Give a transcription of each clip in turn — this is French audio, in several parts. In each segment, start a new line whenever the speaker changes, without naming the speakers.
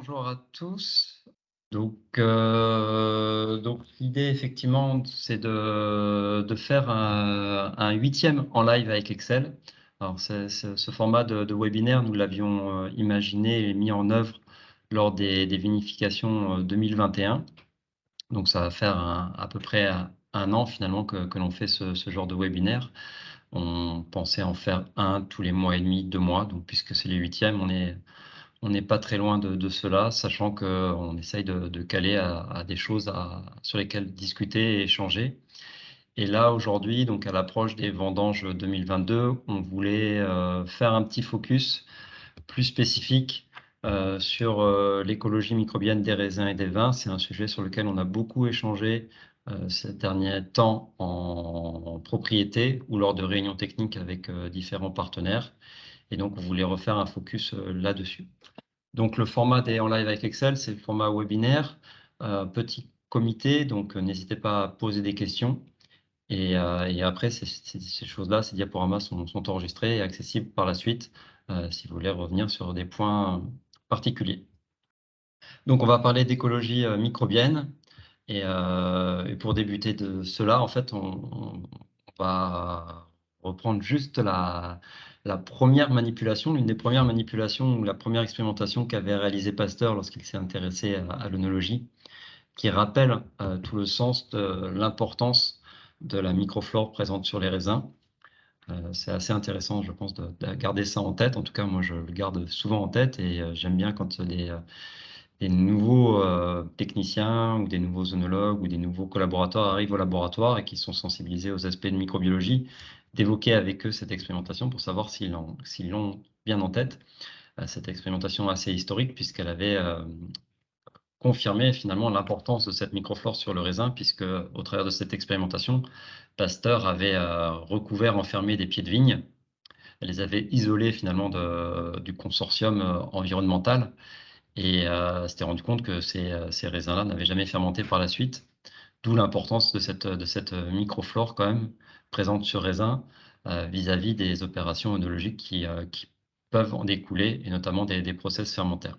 Bonjour à tous. Donc l'idée effectivement, c'est de faire un 8e en live avec Excel. Alors ce format de webinaire, nous l'avions, imaginé et mis en œuvre lors des vinifications, 2021. Donc ça va faire à peu près un an finalement que l'on fait ce genre de webinaire. On pensait en faire un tous les mois et demi, 2 mois, donc puisque c'est les 8e, on n'est pas très loin de cela, sachant qu'on essaye de caler à des choses sur lesquelles discuter et échanger. Et là, aujourd'hui, donc à l'approche des vendanges 2022, on voulait faire un petit focus plus spécifique sur l'écologie microbienne des raisins et des vins. C'est un sujet sur lequel on a beaucoup échangé ces derniers temps en propriété ou lors de réunions techniques avec différents partenaires. Et donc, on voulait refaire un focus là-dessus. Donc le format des en live avec Excel, c'est le format webinaire, petit comité, donc n'hésitez pas à poser des questions et après ces choses-là, ces diaporamas sont enregistrés et accessibles par la suite, si vous voulez revenir sur des points particuliers. Donc on va parler d'écologie, microbienne et pour débuter de cela, en fait, on va reprendre juste la première manipulation, l'une des premières manipulations ou la première expérimentation qu'avait réalisée Pasteur lorsqu'il s'est intéressé à l'œnologie, qui rappelle, tout le sens de l'importance de la microflore présente sur les raisins. C'est assez intéressant, je pense, de garder ça en tête. En tout cas, moi, je le garde souvent en tête et j'aime bien quand des nouveaux techniciens ou des nouveaux œnologues ou des nouveaux collaborateurs arrivent au laboratoire et qui sont sensibilisés aux aspects de microbiologie, d'évoquer avec eux cette expérimentation pour savoir s'ils l'ont bien en tête. Cette expérimentation assez historique puisqu'elle avait confirmé finalement l'importance de cette microflore sur le raisin, puisque au travers de cette expérimentation, Pasteur avait recouvert, enfermé des pieds de vigne. Elle les avait isolés finalement du consortium environnemental et s'était rendu compte que ces raisins-là n'avaient jamais fermenté par la suite, d'où l'importance de cette microflore quand même présente sur raisin vis-à-vis des opérations œnologiques qui peuvent en découler et notamment des process fermentaires.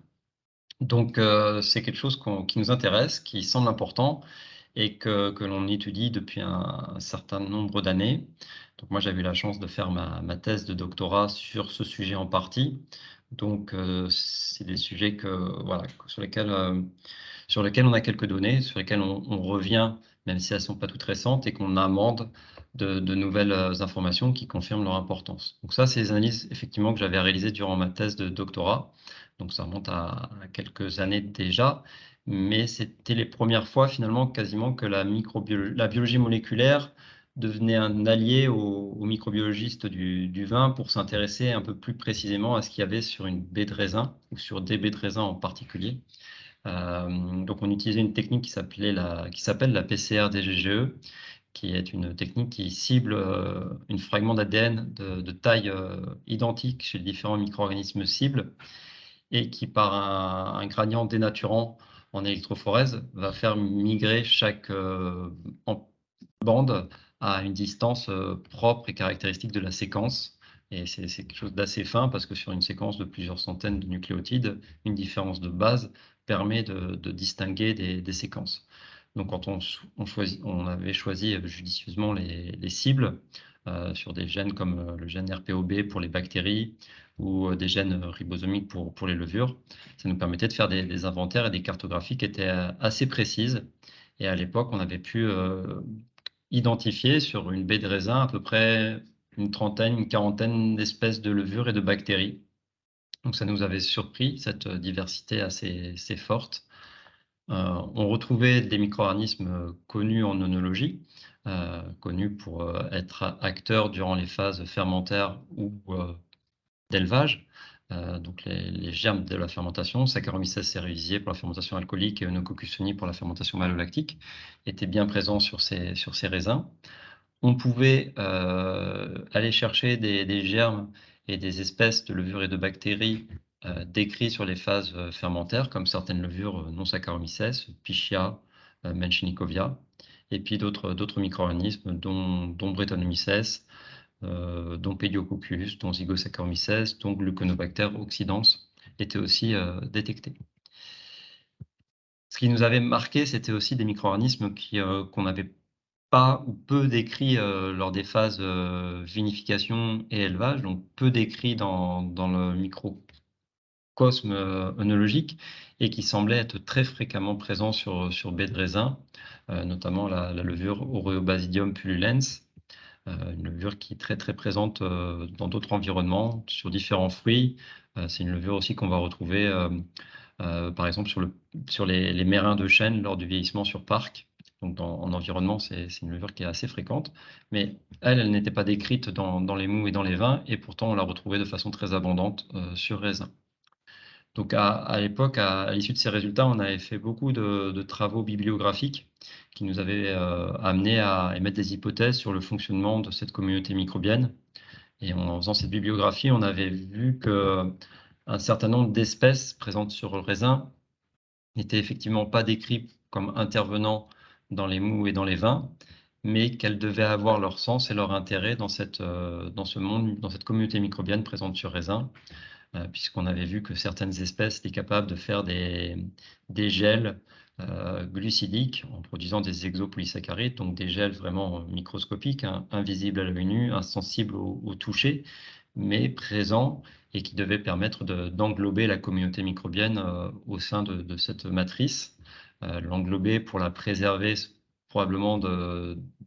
Donc c'est quelque chose qui nous intéresse, qui semble important et que l'on étudie depuis un certain nombre d'années. Donc moi, j'avais eu la chance de faire ma thèse de doctorat sur ce sujet en partie. Donc c'est des sujets voilà, sur lesquels on a quelques données, sur lesquels on revient, même si elles ne sont pas toutes récentes, et qu'on amende de nouvelles informations qui confirment leur importance. Donc ça, c'est les analyses effectivement que j'avais réalisées durant ma thèse de doctorat. Donc ça remonte à quelques années déjà, mais c'était les premières fois finalement quasiment que la biologie moléculaire devenait un allié aux microbiologistes du vin pour s'intéresser un peu plus précisément à ce qu'il y avait sur une baie de raisin, ou sur des baies de raisin en particulier. Donc on utilisait une technique qui s'appelle la PCR-DGGE, qui est une technique qui cible un fragment d'ADN de taille identique chez les différents micro-organismes cibles et qui, par un gradient dénaturant en électrophorèse, va faire migrer chaque bande à une distance propre et caractéristique de la séquence. Et c'est quelque chose d'assez fin parce que sur une séquence de plusieurs centaines de nucléotides, une différence de base permet de distinguer des séquences. Donc quand on avait choisi judicieusement les cibles sur des gènes comme le gène RPOB pour les bactéries ou des gènes ribosomiques pour les levures, ça nous permettait de faire des inventaires et des cartographies qui étaient assez précises. Et à l'époque, on avait pu identifier sur une baie de raisin à peu près une trentaine, une quarantaine d'espèces de levures et de bactéries. Donc ça nous avait surpris, cette diversité assez forte. On retrouvait des micro-organismes connus en œnologie, connus pour être acteurs durant les phases fermentaires ou d'élevage. Donc les germes de la fermentation, Saccharomyces cerevisiae pour la fermentation alcoolique et Œnococcus soni pour la fermentation malolactique, étaient bien présents sur ces raisins. On pouvait aller chercher des germes et des espèces de levures et de bactéries décrits sur les phases fermentaires, comme certaines levures non Saccharomyces, Pichia, Menchenikovia, et puis d'autres micro-organismes, dont Brettanomyces, dont Pediococcus, dont Zygosaccharomyces, dont Gluconobacter oxydans, étaient aussi détectés. Ce qui nous avait marqué, c'était aussi des micro-organismes qu'on n'avait pas ou peu décrits, lors des phases, vinification et élevage, donc peu décrits dans le microcosme, œnologique et qui semblaient être très fréquemment présents sur baies de raisin, notamment la levure Oreobasidium pullulens, une levure qui est très, très présente, dans d'autres environnements, sur différents fruits. C'est une levure aussi qu'on va retrouver, par exemple sur les mérins de chêne lors du vieillissement sur parc. Donc en environnement, c'est une levure qui est assez fréquente, mais elle n'était pas décrite dans les mous et dans les vins et pourtant on l'a retrouvée de façon très abondante, sur raisin. Donc à l'époque, à l'issue de ces résultats, on avait fait beaucoup de travaux bibliographiques qui nous avaient, amenés à émettre des hypothèses sur le fonctionnement de cette communauté microbienne et en faisant cette bibliographie, on avait vu qu'un certain nombre d'espèces présentes sur le raisin n'étaient effectivement pas décrites comme intervenant dans les mous et dans les vins, mais qu'elles devaient avoir leur sens et leur intérêt dans ce monde, dans cette communauté microbienne présente sur raisin. Puisqu'on avait vu que certaines espèces étaient capables de faire des gels, glucidiques en produisant des exopolysaccharides, donc des gels vraiment microscopiques, invisibles à l'œil nu, insensibles au toucher, mais présents et qui devaient permettre d'englober la communauté microbienne, au sein de cette matrice. L'englober pour la préserver probablement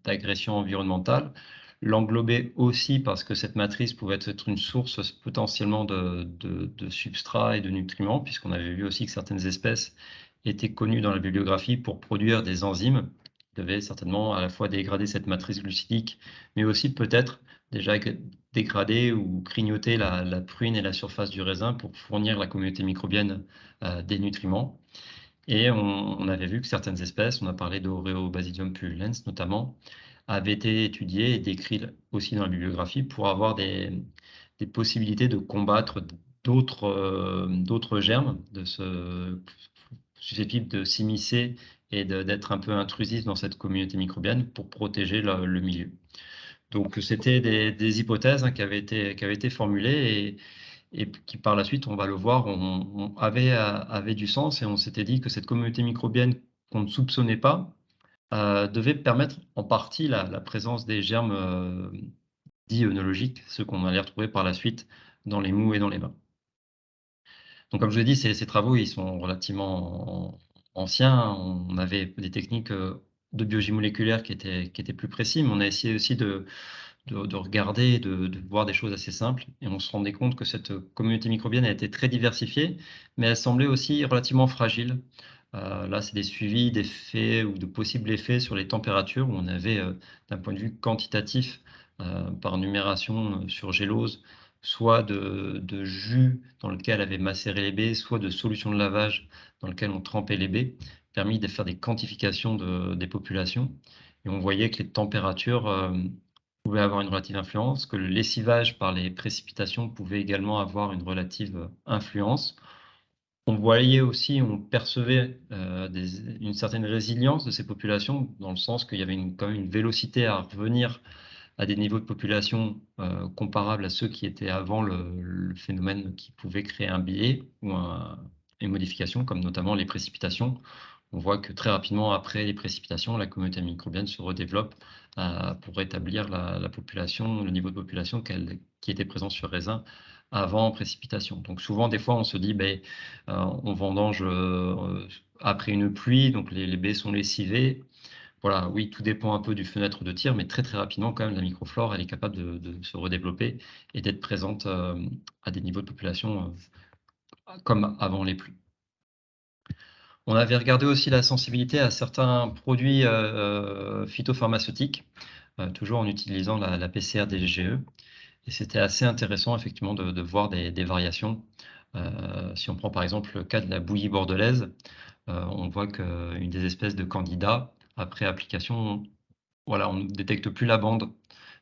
d'agressions environnementales, l'englober aussi parce que cette matrice pouvait être une source potentiellement de substrats et de nutriments, puisqu'on avait vu aussi que certaines espèces étaient connues dans la bibliographie pour produire des enzymes qui devaient certainement à la fois dégrader cette matrice glucidique, mais aussi peut-être déjà dégrader ou grignoter la pruine et la surface du raisin pour fournir la communauté microbienne des nutriments. Et on avait vu que certaines espèces, on a parlé d'Oreobasidium pullulens notamment, avaient été étudiées et décrites aussi dans la bibliographie pour avoir des possibilités de combattre d'autres germes susceptibles de s'immiscer et d'être un peu intrusifs dans cette communauté microbienne pour protéger le milieu. Donc c'était des hypothèses, hein, qui avaient été formulées et qui par la suite, on va le voir, avaient du sens et on s'était dit que cette communauté microbienne qu'on ne soupçonnait pas, devait permettre en partie la présence des germes, dits œnologiques, ceux qu'on allait retrouver par la suite dans les mous et dans les vins. Donc comme je l'ai dit, ces travaux, ils sont relativement anciens. On avait des techniques, de biologie moléculaire qui étaient plus précis, mais on a essayé aussi de regarder, de voir des choses assez simples et on se rendait compte que cette communauté microbienne a été très diversifiée, mais elle semblait aussi relativement fragile. Là, c'est des suivis d'effets ou de possibles effets sur les températures où on avait, d'un point de vue quantitatif, par numération, sur gélose, soit de jus dans lequel avaient macéré les baies, soit de solutions de lavage dans lequel on trempait les baies, permis de faire des quantifications des populations et on voyait que les températures, pouvait avoir une relative influence, que le lessivage par les précipitations pouvait également avoir une relative, influence. On voyait aussi, on percevait, une certaine résilience de ces populations, dans le sens qu'il y avait quand même une vélocité à revenir à des niveaux de population, comparables à ceux qui étaient avant le phénomène qui pouvait créer un biais ou une modification, comme notamment les précipitations. On voit que très rapidement après les précipitations, la communauté microbienne se redéveloppe, pour rétablir la population, le niveau de population qui était présent sur raisin avant précipitation. Donc souvent, des fois, on se dit: «Beh, on vendange, après une pluie, donc les baies sont lessivées». Voilà, oui, tout dépend un peu du fenêtre de tir, mais très, très rapidement quand même, la microflore, elle est capable de se redévelopper et d'être présente, à des niveaux de population, comme avant les pluies. On avait regardé aussi la sensibilité à certains produits, phytopharmaceutiques, toujours en utilisant la PCR DGE et c'était assez intéressant effectivement de voir des variations. Si on prend par exemple le cas de la bouillie bordelaise, on voit qu'une des espèces de candidats, après application, voilà, on ne détecte plus la bande.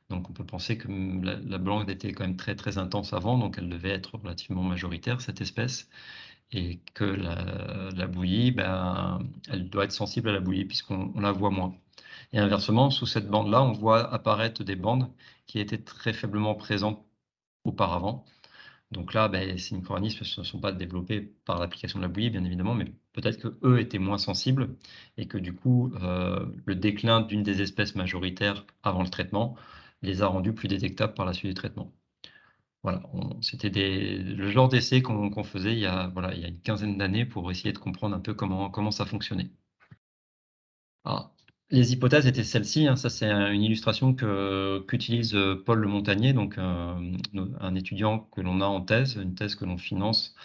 Donc on peut penser que, la bande était quand même très, très intense avant, donc elle devait être relativement majoritaire, cette espèce et que la bouillie, ben, elle doit être sensible à la bouillie puisqu'on la voit moins. Et inversement, sous cette bande-là, on voit apparaître des bandes qui étaient très faiblement présentes auparavant. Donc là, ces micro-organismes ne sont pas développés par l'application de la bouillie, bien évidemment, mais peut-être qu'eux étaient moins sensibles et que du coup, le déclin d'une des espèces majoritaires avant le traitement les a rendus plus détectables par la suite du traitement. Voilà, c'était le genre d'essai qu'on faisait il y a une quinzaine d'années pour essayer de comprendre un peu comment ça fonctionnait. Alors, les hypothèses étaient celles-ci, hein, ça c'est une illustration qu'utilise, Paul Le Montagnier, donc un étudiant que l'on a en thèse, une thèse que l'on finance,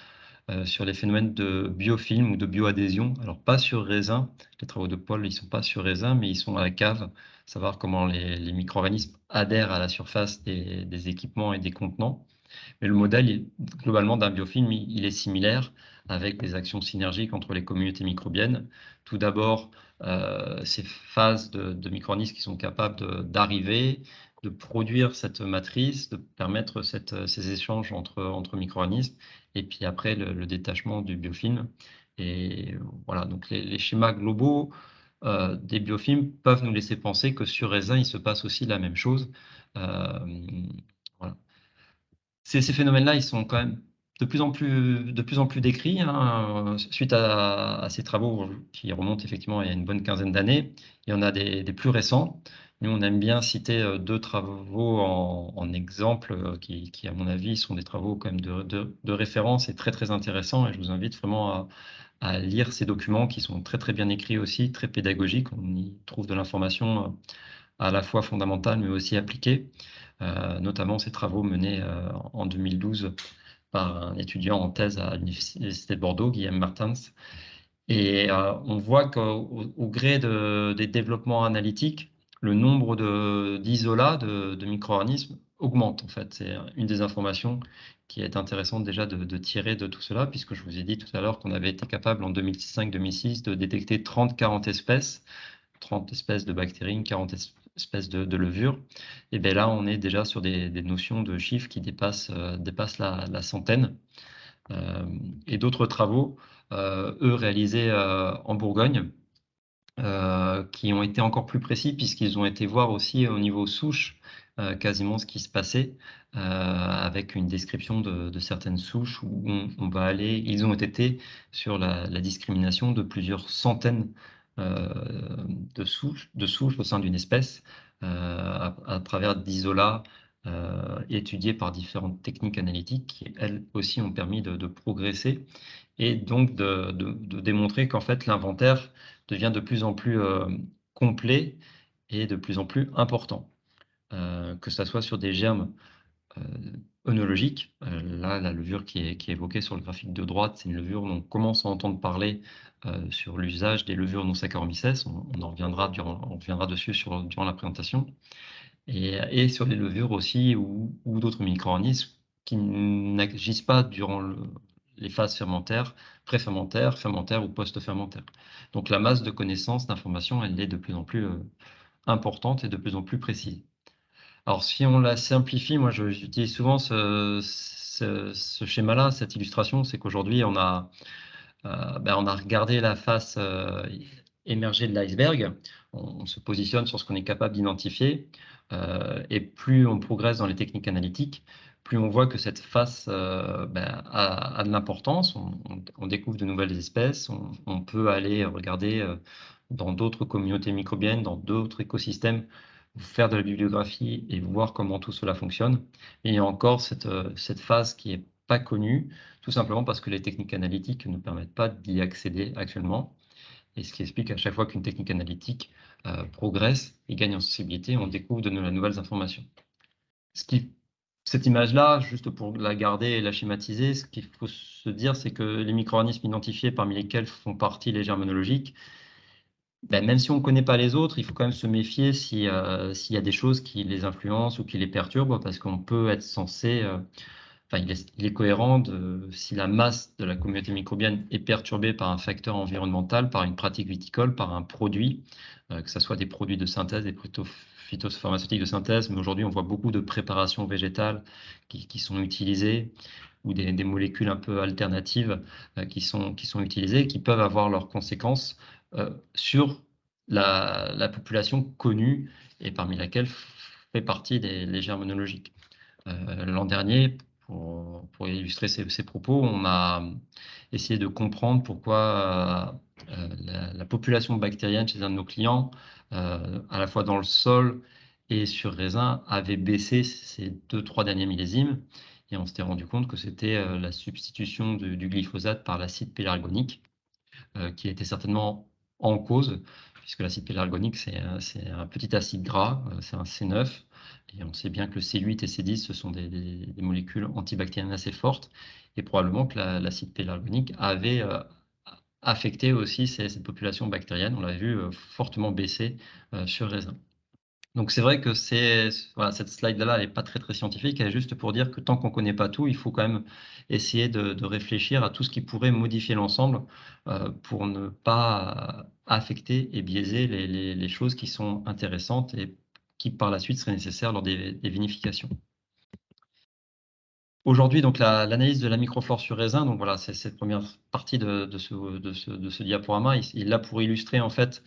sur les phénomènes de biofilm ou de bioadhésion. Alors pas sur raisin, les travaux de Paul, ils sont pas sur raisin, mais ils sont à la cave, savoir comment les micro-organismes adhèrent à la surface des équipements et des contenants. Mais le modèle, globalement, d'un biofilm, il est similaire avec des actions synergiques entre les communautés microbiennes. Tout d'abord, ces phases de micro-organismes qui sont capables d'arriver, de produire cette matrice, de permettre ces échanges entre micro-organismes, et puis après le détachement du biofilm. Et voilà, donc les schémas globaux des biofilms peuvent nous laisser penser que sur raisin, il se passe aussi la même chose. Voilà. Ces phénomènes-là, ils sont quand même de plus en plus décrits, hein, suite à ces travaux qui remontent effectivement il y a une bonne quinzaine d'années. Il y en a des plus récents. Nous, on aime bien citer, 2 travaux en exemple, qui à mon avis sont des travaux quand même de référence et très, très intéressants, et je vous invite vraiment à lire ces documents qui sont très, très bien écrits aussi, très pédagogiques. On y trouve de l'information, à la fois fondamentale mais aussi appliquée, notamment ces travaux menés en 2012 par un étudiant en thèse à l'Université de Bordeaux, Guillaume Martens. Et on voit qu'au gré des développements analytiques, le nombre d'isolats, de micro-organismes augmente en fait. C'est une des informations qui est intéressante déjà de tirer de tout cela, puisque je vous ai dit tout à l'heure qu'on avait été capable en 2005-2006 de détecter 30-40 espèces, 30 espèces de bactéries, 40 espèces de levures. Et bien là, on est déjà sur des notions de chiffres qui dépassent la centaine. Et d'autres travaux, eux, réalisés en Bourgogne, qui ont été encore plus précis puisqu'ils ont été voir aussi au niveau souche, quasiment ce qui se passait, avec une description de certaines souches où on va aller. Ils ont été sur la discrimination de plusieurs centaines, de souches au sein d'une espèce, à travers d'isolats, étudiés par différentes techniques analytiques qui, elles aussi, ont permis de progresser et donc de démontrer qu'en fait l'inventaire devient de plus en plus, complet et de plus en plus important. Que ça soit sur des germes, heu, œnologiques, là, la levure qui est évoquée sur le graphique de droite, c'est une levure dont on commence à entendre parler, sur l'usage des levures non Saccharomyces. On reviendra dessus durant la présentation, et sur les levures aussi ou d'autres micro-organismes qui n'agissent pas durant les phases fermentaires, pré-fermentaires, fermentaires ou post-fermentaires. Donc la masse de connaissances, d'informations, elle est de plus en plus, importante et de plus en plus précise. Alors si on la simplifie, moi j'utilise souvent ce schéma-là, cette illustration, c'est qu'aujourd'hui on a regardé la face, émergée de l'iceberg. On se positionne sur ce qu'on est capable d'identifier, et plus on progresse dans les techniques analytiques, plus on voit que cette face, a de l'importance. On découvre de nouvelles espèces, on peut aller regarder, dans d'autres communautés microbiennes, dans d'autres écosystèmes, faire de la bibliographie et voir comment tout cela fonctionne. Et il y a encore cette phase qui est pas connue, tout simplement parce que les techniques analytiques ne permettent pas d'y accéder actuellement, et ce qui explique à chaque fois qu'une technique analytique, progresse et gagne en sensibilité, on découvre de nouvelles informations. Ce qui Cette image-là, juste pour la garder et la schématiser, ce qu'il faut se dire, c'est que les micro-organismes identifiés, parmi lesquels font partie les germonologiques, même si on ne connaît pas les autres, il faut quand même se méfier s'il y a des choses qui les influencent ou qui les perturbent, parce qu'on peut être censé, enfin, il est cohérent si la masse de la communauté microbienne est perturbée par un facteur environnemental, par une pratique viticole, par un produit, que ça soit des produits de synthèse, des phytopharmaceutiques de synthèse, mais aujourd'hui on voit beaucoup de préparations végétales qui sont utilisées, ou des molécules un peu alternatives, qui sont utilisées, qui peuvent avoir leurs conséquences, sur la population connue, et parmi laquelle fait partie les germes monologiques. L'an dernier, pour pour illustrer ces propos, on a essayé de comprendre pourquoi la population bactérienne chez un de nos clients, à la fois dans le sol et sur raisin, avait baissé ces 2-3 derniers millésimes. Et on s'était rendu compte que c'était la substitution du glyphosate par l'acide pélargonique qui était certainement en cause, puisque l'acide pélargonique, c'est un petit acide gras, c'est un C9, et on sait bien que le C8 et C10, ce sont des molécules antibactériennes assez fortes, et probablement que l'acide pélargonique avait affecté aussi cette population bactérienne. On l'avait vu fortement baisser sur raisin. Donc c'est vrai que voilà, cette slide-là, elle est pas très, très scientifique. Elle est juste pour dire que tant qu'on connaît pas tout, il faut quand même essayer de réfléchir à tout ce qui pourrait modifier l'ensemble, pour ne pas affecter et biaiser les choses qui sont intéressantes et qui, par la suite, seraient nécessaires lors des vinifications. Aujourd'hui, donc l'analyse de la microflore sur raisin, donc voilà, c'est cette première partie de ce diaporama. Il est là pour illustrer, en fait,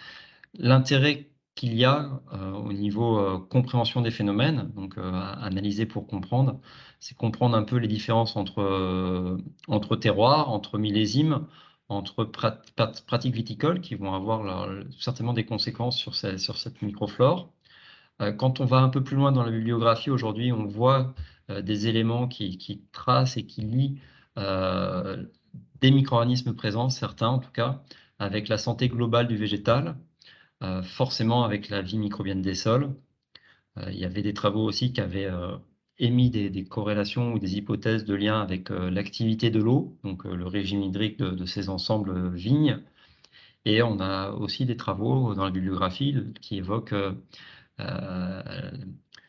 l'intérêt qu'il y a, au niveau, compréhension des phénomènes, donc analyser pour comprendre, c'est comprendre un peu les différences entre terroirs, entre millésimes, entre pratiques viticoles qui vont avoir certainement des conséquences sur cette microflore. Quand on va un peu plus loin dans la bibliographie aujourd'hui, on voit, des éléments qui tracent et qui lient, heu, des micro-organismes présents, certains en tout cas, avec la santé globale du végétal, forcément avec la vie microbienne des sols. Il y avait des travaux aussi qui avaient, émis des corrélations ou des hypothèses de lien avec, l'activité de l'eau, donc le régime hydrique de ces ensembles, vignes, et on a aussi des travaux dans la bibliographie qui évoquent,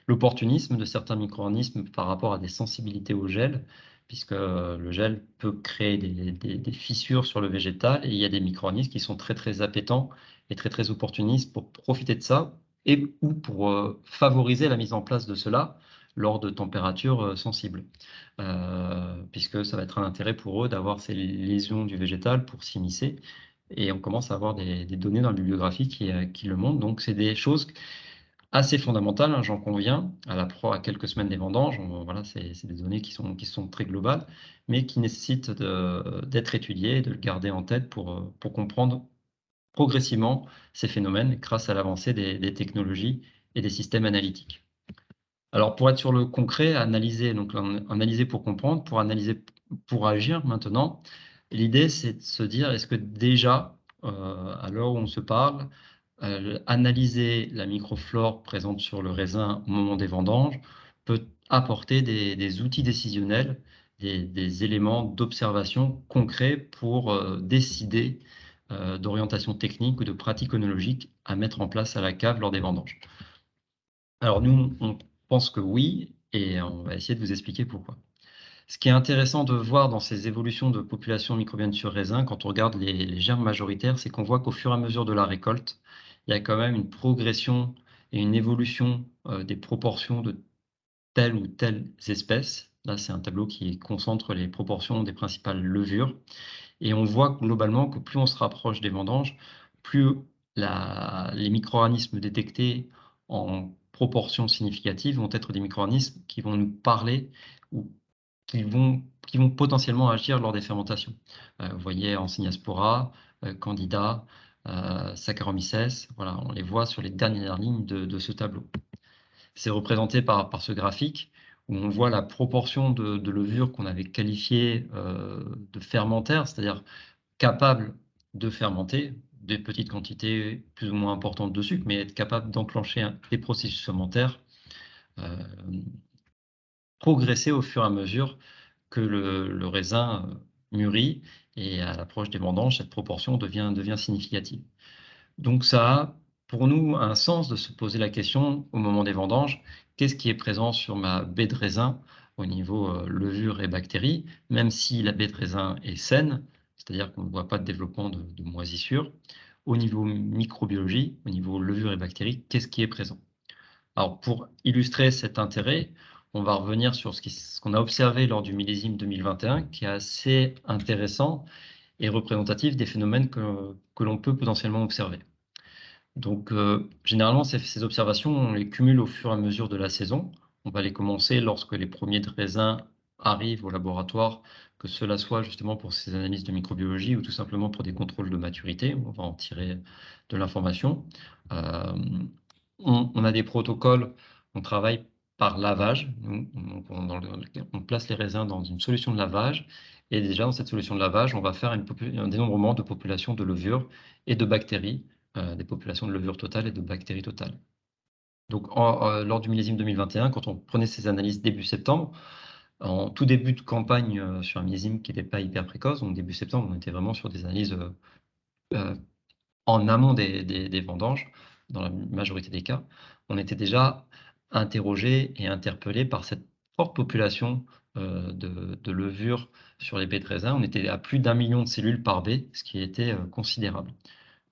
l'opportunisme de certains micro-organismes par rapport à des sensibilités au gel, puisque le gel peut créer des fissures sur le végétal et il y a des micro-organismes qui sont très, très appétents et très, très opportunistes pour profiter de ça et ou pour, favoriser la mise en place de cela lors de températures, sensibles. Puisque ça va être un intérêt pour eux d'avoir ces lésions du végétal pour s'immiscer et on commence à avoir des données dans la bibliographie qui le montrent. Donc c'est des choses assez fondamentales, hein, j'en conviens, à quelques semaines des vendanges. Voilà, c'est des données qui sont très globales, mais qui nécessitent d'être étudiées et de le garder en tête pour comprendre progressivement ces phénomènes grâce à l'avancée des technologies et des systèmes analytiques. Alors pour être sur le concret, analyser, donc analyser pour comprendre, pour analyser pour agir maintenant, l'idée c'est de se dire: «Est-ce que déjà, à l'heure où on se parle, analyser la microflore présente sur le raisin au moment des vendanges peut apporter des outils décisionnels, des éléments d'observation concrets pour, décider, d'orientation technique ou de pratiques œnologiques à mettre en place à la cave lors des vendanges?» Alors nous, on pense que oui et on va essayer de vous expliquer pourquoi. Ce qui est intéressant de voir dans ces évolutions de population microbienne sur raisin, quand on regarde les germes majoritaires, c'est qu'on voit qu'au fur et à mesure de la récolte, il y a quand même une progression et une évolution, des proportions de telle ou telles espèces. Là, c'est un tableau qui concentre les proportions des principales levures et on voit globalement que plus on se rapproche des vendanges, plus les micro-organismes détectés en proportion significative vont être des micro-organismes qui vont nous parler ou qui vont qui vont potentiellement agir lors des fermentations. Vous voyez Ancidiaspora, Candida, Saccharomyces, voilà, on les voit sur les dernières lignes de ce tableau. C'est représenté par ce graphique où on voit la proportion de levures qu'on avait qualifiées, de fermentaires, c'est-à-dire capables de fermenter des petites quantités plus ou moins importantes de sucre, mais être capable d'enclencher des processus fermentaires, hem, progresser au fur et à mesure que le raisin, mûrit et à l'approche des vendanges, cette proportion devient significative. Donc ça a, pour nous, un sens de se poser la question au moment des vendanges: «Qu'est-ce qui est présent sur ma baie de raisin au niveau, levure et bactéries?» Même si la baie de raisin est saine, c'est-à-dire qu'on ne voit pas de développement de moisissures. Au niveau microbiologie, au niveau levure et bactéries, qu'est-ce qui est présent? Alors pour illustrer cet intérêt, on va revenir sur ce qu'on a observé lors du millésime 2021 qui est assez intéressant et représentatif des phénomènes que l'on peut potentiellement observer. Donc, généralement, ces observations, on les cumule au fur et à mesure de la saison. On va les commencer lorsque les premiers de raisins arrivent au laboratoire, que cela soit justement pour ces analyses de microbiologie ou tout simplement pour des contrôles de maturité, où on va en tirer de l'information. On a des protocoles, on travaille par lavage. Nous, on place les raisins dans une solution de lavage et déjà dans cette solution de lavage, on va faire un dénombrement de populations de levures et de bactéries, des populations de levures totales et de bactéries totales. Donc lors du millésime 2021, quand on prenait ces analyses début septembre, en tout début de campagne, sur un millésime qui n'était pas hyper précoce, donc début septembre, on était vraiment sur des analyses, heu, en amont des vendanges, dans la majorité des cas. On était déjà interrogés et interpellés par cette forte population, de levures sur les baies de raisin. On était à plus d'1 million de cellules par baie, ce qui était, considérable.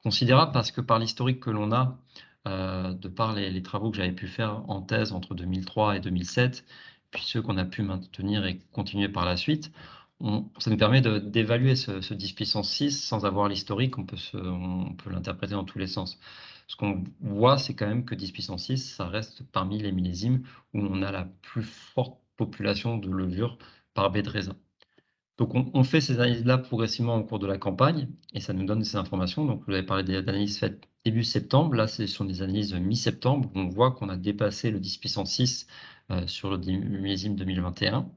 Considérable parce que par l'historique que l'on a, de par les travaux que j'avais pu faire en thèse entre 2003 et 2007, puis ceux qu'on a pu maintenir et continuer par la suite, ça nous permet d'évaluer ce 10 puissance 6 sans avoir l'historique, on peut l'interpréter dans tous les sens. Ce qu'on voit, c'est quand même que 10 puissance 6, ça reste parmi les millésimes où on a la plus forte population de levures par baie de raisin. Donc on fait ces analyses-là progressivement au cours de la campagne et ça nous donne ces informations. Donc vous avez parlé d'analyses faites début septembre. Là, ce sont des analyses mi-septembre où on voit qu'on a dépassé le 10 puissance 6 sur le millésime 2021.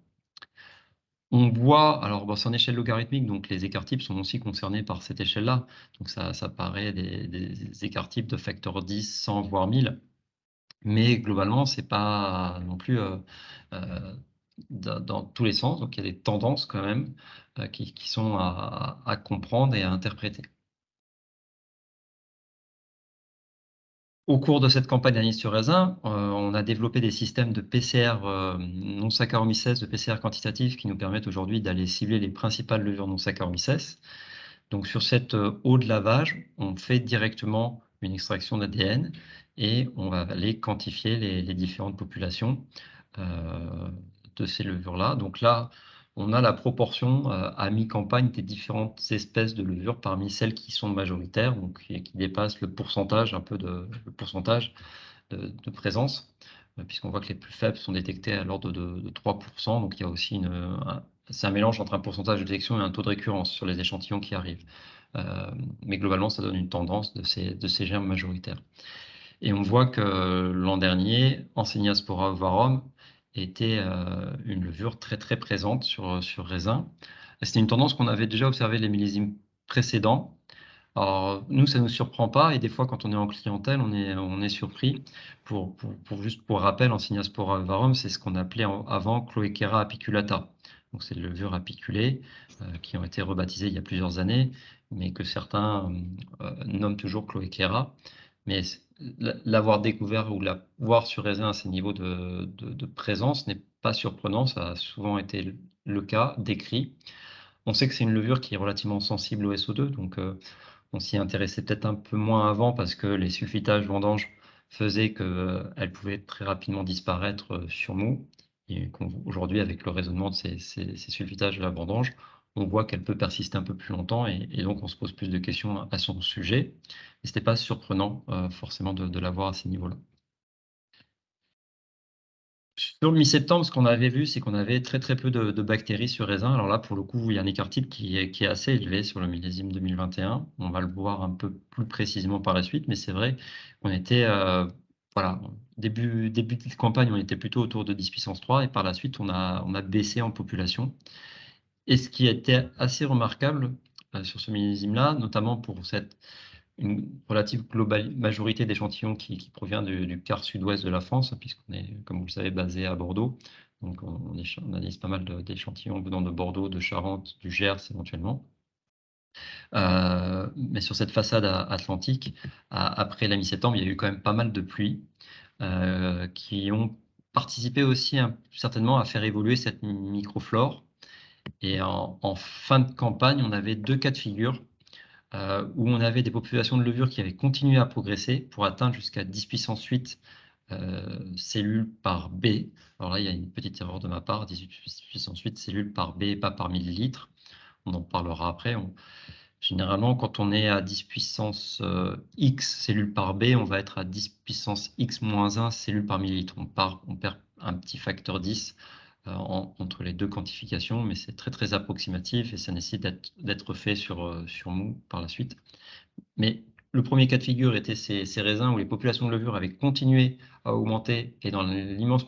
On voit, alors bon, c'est en échelle logarithmique, donc les écarts types sont aussi concernés par cette échelle-là. Donc ça paraît des écarts types de facteur 10, 100, voire 1000. Mais globalement, c'est pas non plus, heu, dans tous les sens, donc il y a des tendances quand même, qui sont à comprendre et à interpréter. Au cours de cette campagne d'analyse sur raisin, on a développé des systèmes de PCR, non Saccharomyces, de PCR quantitatif qui nous permettent aujourd'hui d'aller cibler les principales levures non Saccharomyces. Donc sur cette, eau de lavage, on fait directement une extraction d'ADN et on va aller quantifier les différentes populations, heu, de ces levures-là. Donc là, on a la proportion, à mi-campagne des différentes espèces de levures parmi celles qui sont majoritaires, donc qui dépassent le pourcentage le pourcentage de présence, puisqu'on voit que les plus faibles sont détectés à l'ordre de 3. Donc il y a aussi c'est un mélange entre un pourcentage de détection et un taux de récurrence sur les échantillons qui arrivent. Mais globalement, ça donne une tendance de ces germes majoritaires. Et on voit que l'an dernier, Enseniaspora ovarum était, une levure très, très présente sur raisin. C'était une tendance qu'on avait déjà observée les millésimes précédents. Alors nous, ça ne nous surprend pas et des fois quand on est en clientèle, on est surpris. Pour rappel, Enseniaspora ovarum, c'est ce qu'on appelait avant Cloequera apiculata. Donc c'est des levures apiculées, qui ont été rebaptisées il y a plusieurs années, mais que certains, nomment toujours Cloequera. Mais l'avoir découvert ou la voir sur raisin à ces niveaux de présence n'est pas surprenant, ça a souvent été le cas, décrit. On sait que c'est une levure qui est relativement sensible au SO2, donc on s'y intéressait peut-être un peu moins avant parce que les sulfitages vendanges faisaient qu'elle pouvait très rapidement disparaître, sur mou et qu'aujourd'hui avec le raisonnement de ces sulfitages de la vendange, on voit qu'elle peut persister un peu plus longtemps et donc on se pose plus de questions à son sujet et c'était pas surprenant, forcément de la voir à ces niveaux-là. Sur le mi-septembre, ce qu'on avait vu, c'est qu'on avait très, très peu de bactéries sur raisin. Alors là, pour le coup, il y a un écart type qui est assez élevé sur le millésime 2021. On va le voir un peu plus précisément par la suite, mais c'est vrai qu'on était, voilà, début de campagne, on était plutôt autour de 10 puissance 3 et par la suite, on a baissé en population et ce qui était assez remarquable, sur ce millésime-là, notamment pour une relative majorité d'échantillons qui provient du quart sud-ouest de la France, puisqu'on est, comme vous le savez, basé à Bordeaux. Donc on analyse pas mal d'échantillons venant de Bordeaux, de Charente, du Gers éventuellement. Mais sur cette façade atlantique, après la mi-septembre, il y a eu quand même pas mal de pluies, qui ont participé aussi certainement à faire évoluer cette microflore. Et en fin de campagne, on avait 2 cas de figure où on avait des populations de levures qui avaient continué à progresser pour atteindre jusqu'à 10 puissance 8 cellules par B. Alors là, il y a une petite erreur de ma part, 18 puissance 8 cellules par B et pas par millilitre. On en parlera après. Généralement, quand on est à 10 puissance X cellules par B, on va être à 10 puissance X-1 cellules par millilitre. On perd un petit facteur 10 entre les deux quantifications, mais c'est très, très approximatif et ça nécessite d'être fait sur mou par la suite. Mais le premier cas de figure était ces raisins où les populations de levure avaient continué à augmenter et dans l'immense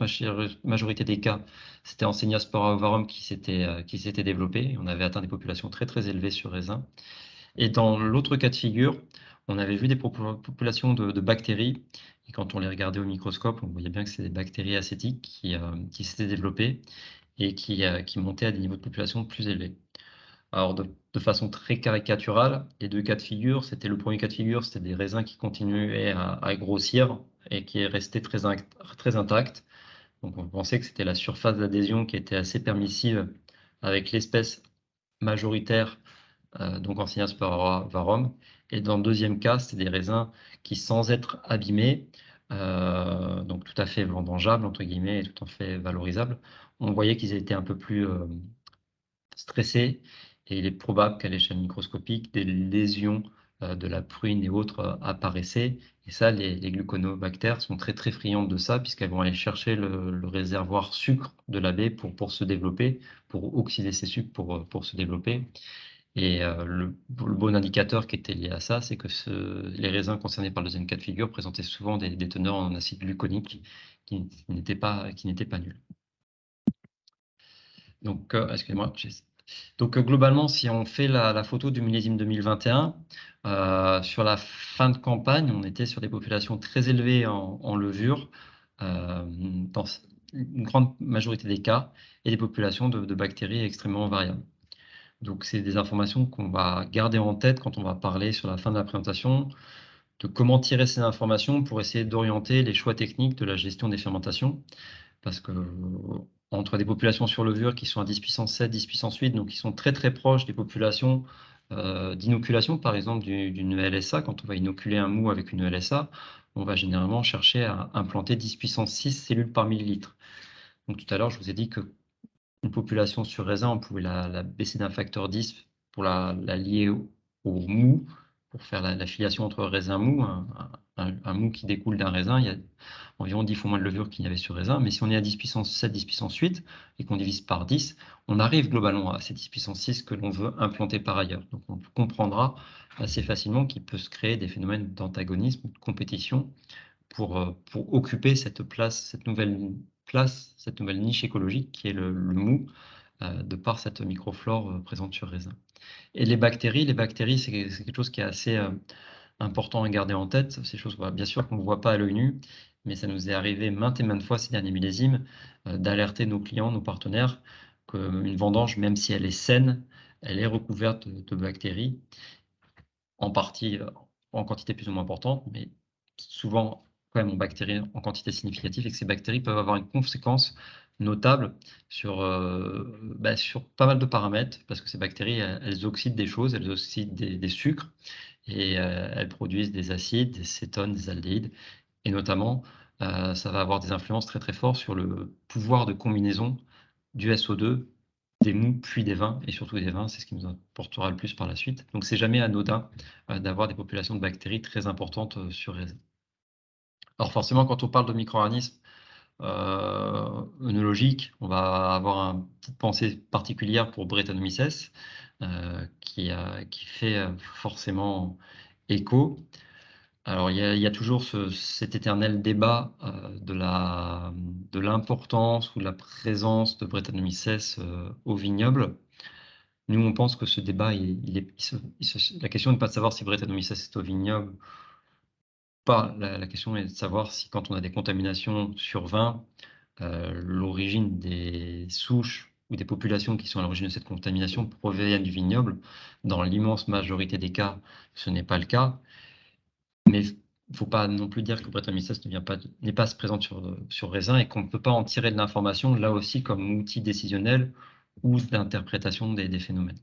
majorité des cas, c'était Ensenia spora ovarum qui s'était développé. On avait atteint des populations très, très élevées sur raisins. Et dans l'autre cas de figure, on avait vu des populations de bactéries et quand on les regardait au microscope, on voyait bien que c'était des bactéries acétiques qui s'étaient développées et qui montaient à des niveaux de population plus élevés. Alors de façon très caricaturale, les deux cas de figure, c'était le premier cas de figure, c'était des raisins qui continuaient à grossir et qui restaient très intacts. Donc on pensait que c'était la surface d'adhésion qui était assez permissive avec l'espèce majoritaire, donc Ancinia varum. Et dans le deuxième cas, c'était des raisins qui, sans être abîmés, donc tout à fait vendangeables, entre guillemets, et tout à fait valorisables, on voyait qu'ils étaient un peu plus stressés et il est probable qu'à l'échelle microscopique, des lésions de la prune et autres apparaissaient. Et ça, les gluconobactères sont très très friandes de ça puisqu'elles vont aller chercher le réservoir sucre de la baie pour se développer, pour oxyder ces sucres pour se développer. Et le bon indicateur qui était lié à ça, c'est que les raisins concernés par le deuxième cas de figure présentaient souvent des teneurs en acide gluconique qui n'étaient pas nuls. Donc, excusez-moi. Donc, globalement, si on fait la photo du millésime 2021, sur la fin de campagne, on était sur des populations très élevées en levure, dans une grande majorité des cas, et des populations de bactéries extrêmement variables. Donc, c'est des informations qu'on va garder en tête quand on va parler sur la fin de la présentation, de comment tirer ces informations pour essayer d'orienter les choix techniques de la gestion des fermentations. Parce que entre des populations sur levure qui sont à 10 puissance 7, 10 puissance 8, donc qui sont très très proches des populations d'inoculation, par exemple d'une ELSA, quand on va inoculer un mou avec une ELSA, on va généralement chercher à implanter 10 puissance 6 cellules par millilitre. Donc tout à l'heure, je vous ai dit que une population sur raisin, on pouvait la baisser d'un facteur 10 pour la lier au mou, pour faire la filiation entre raisin mou, un mou qui découle d'un raisin, il y a environ 10 fois moins de levure qu'il y avait sur raisin, mais si on est à 10 puissance 7, 10 puissance 8 et qu'on divise par 10, on arrive globalement à ces 10 puissance 6 que l'on veut implanter par ailleurs. Donc on comprendra assez facilement qu'il peut se créer des phénomènes d'antagonisme, de compétition pour occuper cette nouvelle niche écologique qui est le mou, de par cette microflore présente sur raisin. Et les bactéries, c'est quelque chose qui est assez important à garder en tête. Ces choses, bien sûr qu'on ne voit pas à l'œil nu, mais ça nous est arrivé maintes et maintes fois ces derniers millésimes d'alerter nos clients, nos partenaires, qu'une vendange, même si elle est saine, elle est recouverte de bactéries, en partie en quantité plus ou moins importante, mais souvent quand même en bactéries en quantité significative et que ces bactéries peuvent avoir une conséquence notable sur pas mal de paramètres parce que ces bactéries, elles oxydent des choses, elles oxydent des sucres et elles produisent des acides, des cétones, des aldéhydes et notamment, ça va avoir des influences très, très fortes sur le pouvoir de combinaison du SO2, des mous, puis des vins et surtout des vins, c'est ce qui nous importera le plus par la suite. Donc c'est jamais anodin, d'avoir des populations de bactéries très importantes, sur raisin. Alors forcément, quand on parle de micro-organismes, œnologiques, on va avoir une petite pensée particulière pour Brettanomyces, qui fait, forcément écho. Alors il y a toujours cet éternel débat, de l'importance ou de la présence de Brettanomyces, au vignoble. Nous, on pense que ce débat, la question n'est pas de savoir si Brettanomyces est au vignoble ou pas. La question est de savoir si quand on a des contaminations sur vin, l'origine des souches ou des populations qui sont à l'origine de cette contamination proviennent du vignoble. Dans l'immense majorité des cas, ce n'est pas le cas. Mais il ne faut pas non plus dire que Brettanomyces n'est pas présente sur raisin et qu'on ne peut pas en tirer de l'information, là aussi, comme outil décisionnel ou d'interprétation des phénomènes.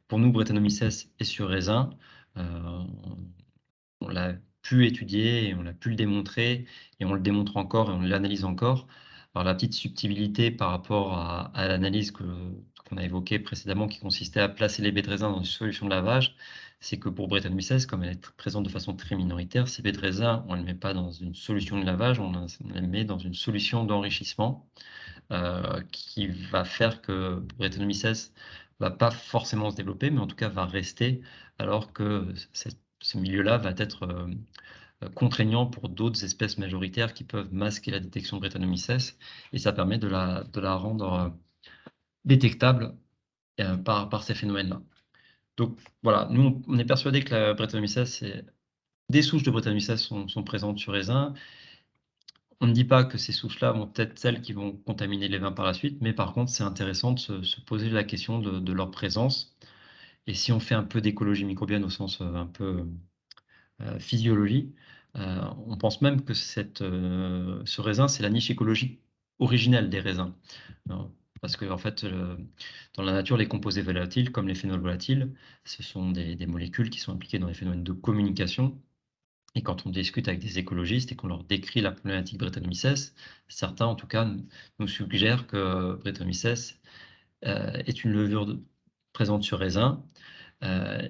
Pour nous, Brettanomyces est sur raisin. On l'a pu étudier et on a pu le démontrer et on le démontre encore et on l'analyse encore. Alors la petite subtilité par rapport à l'analyse qu'on a évoquée précédemment qui consistait à placer les baies de raisin dans une solution de lavage, c'est que pour Brettanomyces, comme elle est présente de façon très minoritaire, ces baies de raisin, on ne les met pas dans une solution de lavage, on les met dans une solution d'enrichissement qui va faire que Brettanomyces va pas forcément se développer, mais en tout cas va rester, alors que ce milieu-là va être contraignant pour d'autres espèces majoritaires qui peuvent masquer la détection de Brettanomyces, et ça permet de la rendre détectable par ces phénomènes-là. Donc voilà, nous on est persuadé que la Brettanomyces, des souches de Brettanomyces sont présentes sur raisin. On ne dit pas que ces souches-là vont être celles qui vont contaminer les vins par la suite, mais par contre, c'est intéressant de se poser la question de leur présence. Et si on fait un peu d'écologie microbienne au sens un peu physiologie, on pense même que ce raisin, c'est la niche écologique originelle des raisins. Parce qu'en fait, dans la nature, les composés volatiles, comme les phénols volatiles, ce sont des molécules qui sont impliquées dans les phénomènes de communication. Et quand on discute avec des écologistes et qu'on leur décrit la problématique Brettanomyces, certains, en tout cas, nous suggèrent que Brettanomyces est une levure présente sur raisin,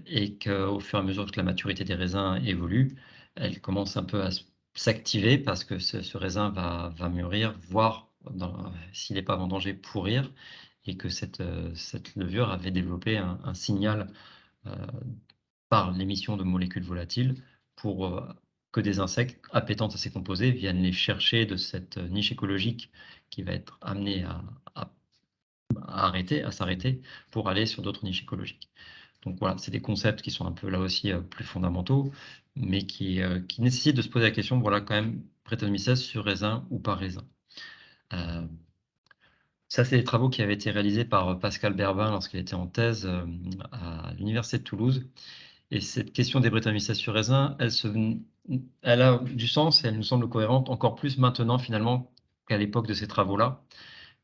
et qu'au fur et à mesure que la maturité des raisins évolue, elle commence un peu à s'activer parce que ce raisin va mûrir, voire, s'il n'est pas en danger, pourrir, et que cette levure avait développé un signal par l'émission de molécules volatiles pour que des insectes appétents à ces composés viennent les chercher de cette niche écologique qui va être amenée à s'arrêter pour aller sur d'autres niches écologiques. Donc voilà, c'est des concepts qui sont un peu là aussi plus fondamentaux, mais qui nécessitent de se poser la question, voilà quand même, Brettanomyces sur raisin ou pas raisin. Ça, c'est des travaux qui avaient été réalisés par Pascal Berbin lorsqu'il était en thèse à l'Université de Toulouse. Et cette question des Brettanomyces sur raisin, elle a du sens et elle nous semble cohérente encore plus maintenant finalement qu'à l'époque de ces travaux-là,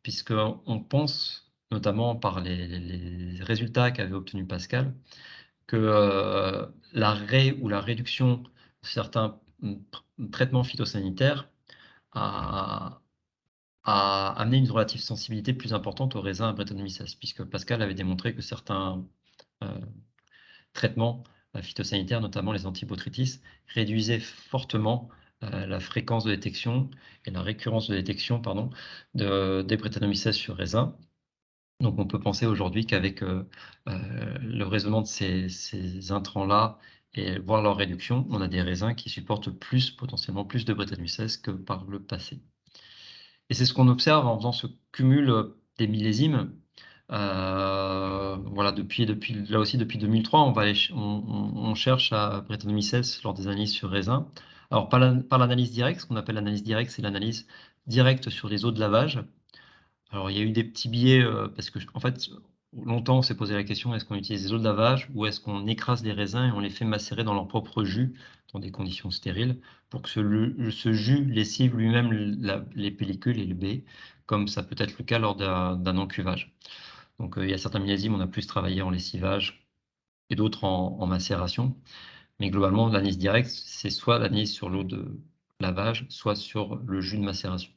puisqu'on pense, notamment par les résultats qu'avait obtenus Pascal, que l'arrêt ou la réduction de certains traitements phytosanitaires a amené une relative sensibilité plus importante au raisin à Brettanomyces, puisque Pascal avait démontré que certains traitements phytosanitaires, notamment les antibotrytis, réduisaient fortement la fréquence de détection et la récurrence de détection, pardon, des Brettanomyces sur raisin. Donc on peut penser aujourd'hui qu'avec le raisonnement de ces intrants-là et voir leur réduction, on a des raisins qui supportent potentiellement plus de Brettanomyces que par le passé. Et c'est ce qu'on observe en faisant ce cumul des millésimes. Voilà, là aussi depuis 2003, on cherche à Brettanomyces lors des analyses sur raisin. Alors par l'analyse directe, ce qu'on appelle l'analyse directe, c'est l'analyse directe sur les eaux de lavage. Alors, il y a eu des petits biais, parce que en fait, longtemps, on s'est posé la question: est-ce qu'on utilise des eaux de lavage ou est-ce qu'on écrase les raisins et on les fait macérer dans leur propre jus, dans des conditions stériles, pour que ce jus lessive lui-même les pellicules et les baies, comme ça peut être le cas lors d'un encuvage. Donc, il y a certains millésimes, on a plus travaillé en lessivage et d'autres en macération. Mais globalement, l'analyse directe, c'est soit l'analyse sur l'eau de lavage, soit sur le jus de macération.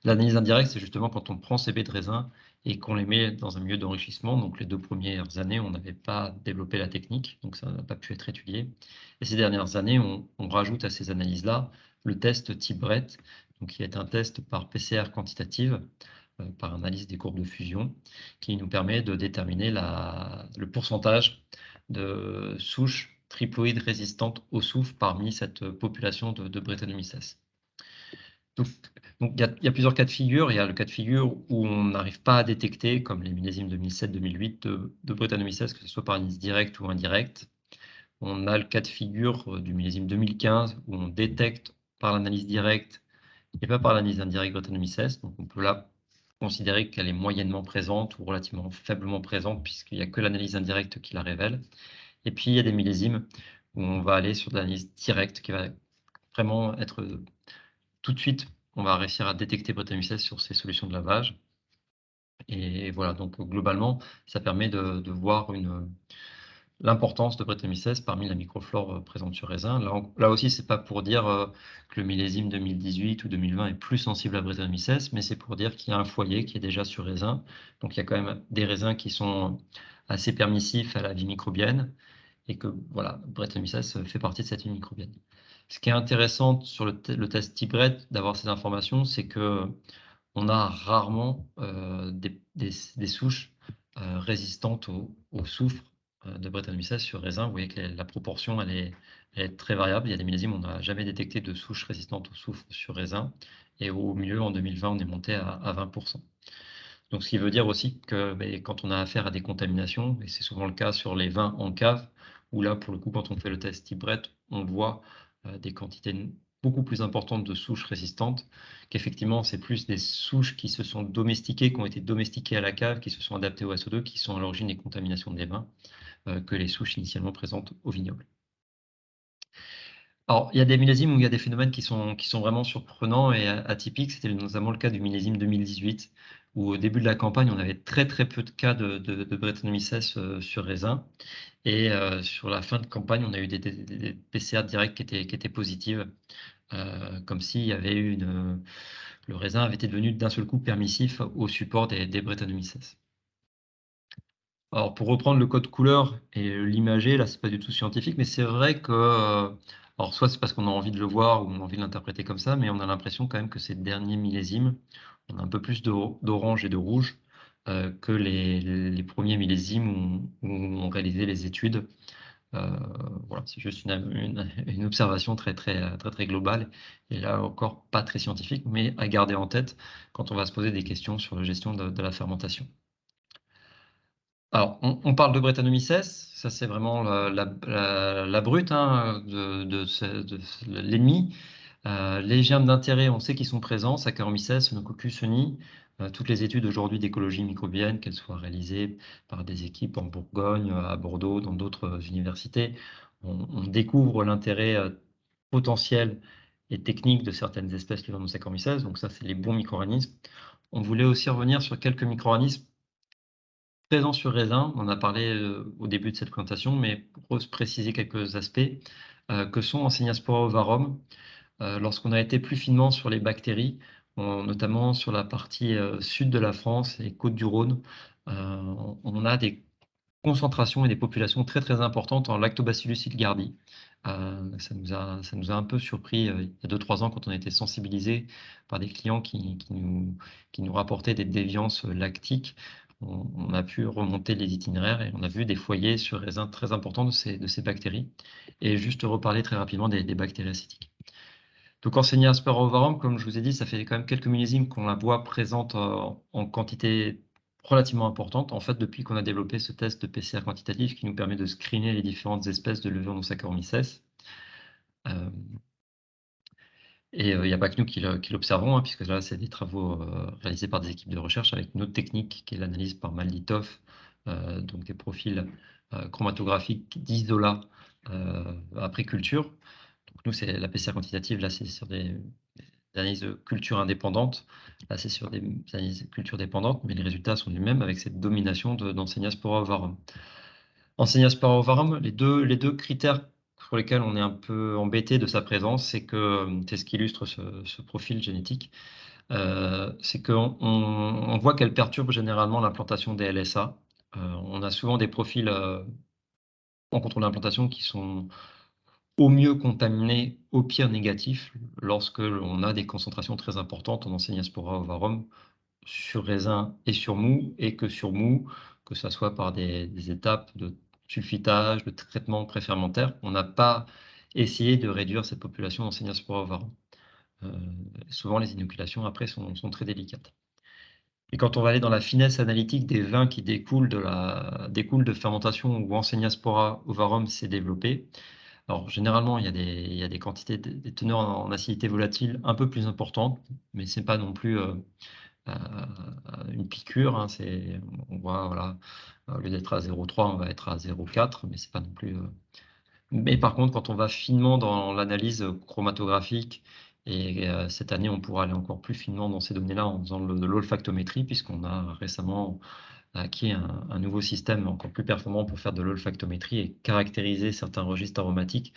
L'analyse indirecte, c'est justement quand on prend ces baies de raisin et qu'on les met dans un milieu d'enrichissement. Donc les 2 premières années, on n'avait pas développé la technique, donc ça n'a pas pu être étudié. Et ces dernières années, on rajoute à ces analyses-là le test TIBRET, donc qui est un test par PCR quantitative, par analyse des courbes de fusion, qui nous permet de déterminer le pourcentage de souches triploïdes résistantes au soufre parmi cette population de Brettanomyces. Donc, il y a plusieurs cas de figure. Il y a le cas de figure où on n'arrive pas à détecter, comme les millésimes 2007-2008 de Brettanomyces, que ce soit par analyse directe ou indirecte. On a le cas de figure du millésime 2015 où on détecte par l'analyse directe et pas par l'analyse indirecte Brettanomyces. Donc on peut là considérer qu'elle est moyennement présente ou relativement faiblement présente puisqu'il n'y a que l'analyse indirecte qui la révèle. Et puis il y a des millésimes où on va aller sur de l'analyse directe qui va vraiment être tout de suite, on va réussir à détecter Brettanomyces sur ces solutions de lavage. Et voilà, donc globalement, ça permet de voir l'importance de Brettanomyces parmi la microflore présente sur raisin. Là aussi, c'est pas pour dire que le millésime 2018 ou 2020 est plus sensible à Brettanomyces, mais c'est pour dire qu'il y a un foyer qui est déjà sur raisin. Donc il y a quand même des raisins qui sont assez permissifs à la vie microbienne et que voilà, Brettanomyces fait partie de cette vie microbienne. Ce qui est intéressant sur le test TIBRET d'avoir ces informations, c'est que on a rarement des souches résistantes au soufre de Brettanomyces sur raisin. Vous voyez que la proportion, elle est très variable. Il y a des millésimes où on n'a jamais détecté de souches résistantes au soufre sur raisin. Et au milieu, en 2020, on est monté à 20%. Donc, ce qui veut dire aussi que quand on a affaire à des contaminations, et c'est souvent le cas sur les vins en cave, où là, pour le coup, quand on fait le test type Brett, on voit des quantités beaucoup plus importantes de souches résistantes, qu'effectivement, c'est plus des souches qui se sont domestiquées, qui ont été domestiquées à la cave, qui se sont adaptées au SO2, qui sont à l'origine des contaminations des vins, que les souches initialement présentes au vignoble. Alors, il y a des millésimes où il y a des phénomènes qui sont vraiment surprenants et atypiques. C'était notamment le cas du millésime 2018, où au début de la campagne, on avait très, très peu de cas de Brettanomyces sur raisin et sur la fin de campagne, on a eu des PCA directs qui étaient positives, comme s'il y avait eu le raisin avait été devenu d'un seul coup permissif au support des Brettanomyces. Alors pour reprendre le code couleur et l'imager, là, c'est pas du tout scientifique, mais c'est vrai que, alors soit c'est parce qu'on a envie de le voir ou on a envie de l'interpréter comme ça, mais on a l'impression quand même que ces derniers millésimes, on a un peu plus d'orange et de rouge, que les premiers millésimes où on réalisait les études. Voilà, c'est juste une observation très globale et là encore pas très scientifique, mais à garder en tête quand on va se poser des questions sur la gestion de la fermentation. Alors, on parle de Brettanomyces, ça c'est vraiment la brute, hein, de l'ennemi. Les germes d'intérêt, on sait qu'ils sont présents, Saccharomyces, Pseudococcus, Soni. Toutes les études aujourd'hui d'écologie microbienne, qu'elles soient réalisées par des équipes en Bourgogne, à Bordeaux, dans d'autres universités, on découvre l'intérêt potentiel et technique de certaines espèces liées au Saccharomyces. Donc ça, c'est les bons micro-organismes. On voulait aussi revenir sur quelques micro-organismes présent sur raisin, on en a parlé au début de cette présentation, mais pour préciser quelques aspects, que sont Enseniaspora ovarum. Lorsqu'on a été plus finement sur les bactéries, notamment sur la partie sud de la France et Côtes-du-Rhône, on a des concentrations et des populations très importantes en Lactobacillus ilgardi. Ça nous a un peu surpris il y a 2-3 ans quand on a été sensibilisés par des clients qui nous rapportaient des déviances lactiques. On a pu remonter les itinéraires et on a vu des foyers sur raisin très importants de ces bactéries. Et juste reparler très rapidement des bactéries acétiques. Donc Ensenia asperovarum, comme je vous ai dit, ça fait quand même quelques millésimes qu'on la voit présente en quantité relativement importante. En fait, depuis qu'on a développé ce test de PCR quantitatif qui nous permet de screener les différentes espèces de levure non Saccharomyces. Et il n'y a pas que nous qui l'observons, hein, puisque là, c'est des travaux réalisés par des équipes de recherche avec une autre technique qui est l'analyse par Malditov, donc des profils chromatographiques d'isolat après culture. Donc nous, c'est la PCR quantitative, là, c'est sur des analyses de culture indépendantes. Là, c'est sur des analyses de culture dépendantes, mais les résultats sont les mêmes avec cette domination d'Enseniaspora ovarum. Enseniaspora ovarum, les deux critères sur lesquels on est un peu embêté de sa présence, c'est que, c'est ce qui illustre ce profil génétique, c'est qu'on voit qu'elle perturbe généralement l'implantation des LSA. On a souvent des profils en contrôle d'implantation qui sont au mieux contaminés, au pire négatifs, lorsque l'on a des concentrations très importantes en Enseniaspora ovarum sur raisin et sur mou, et que sur mou, que ça soit par des étapes de sulfitage, de traitement préfermentaire, on n'a pas essayé de réduire cette population d'Enseniaspora ovarum. Souvent, les inoculations après sont très délicates. Et quand on va aller dans la finesse analytique des vins qui découlent de fermentation où Enseniaspora ovarum s'est développé, alors généralement, il y a des quantités, des teneurs en acidité volatile un peu plus importantes, mais c'est pas non plus une piqûre, hein, on voit, voilà, au lieu d'être à 0,3, on va être à 0,4, mais c'est pas non plus. Mais par contre, quand on va finement dans l'analyse chromatographique, et cette année, on pourra aller encore plus finement dans ces données-là en faisant de l'olfactométrie, puisqu'on a récemment acquis un nouveau système encore plus performant pour faire de l'olfactométrie et caractériser certains registres aromatiques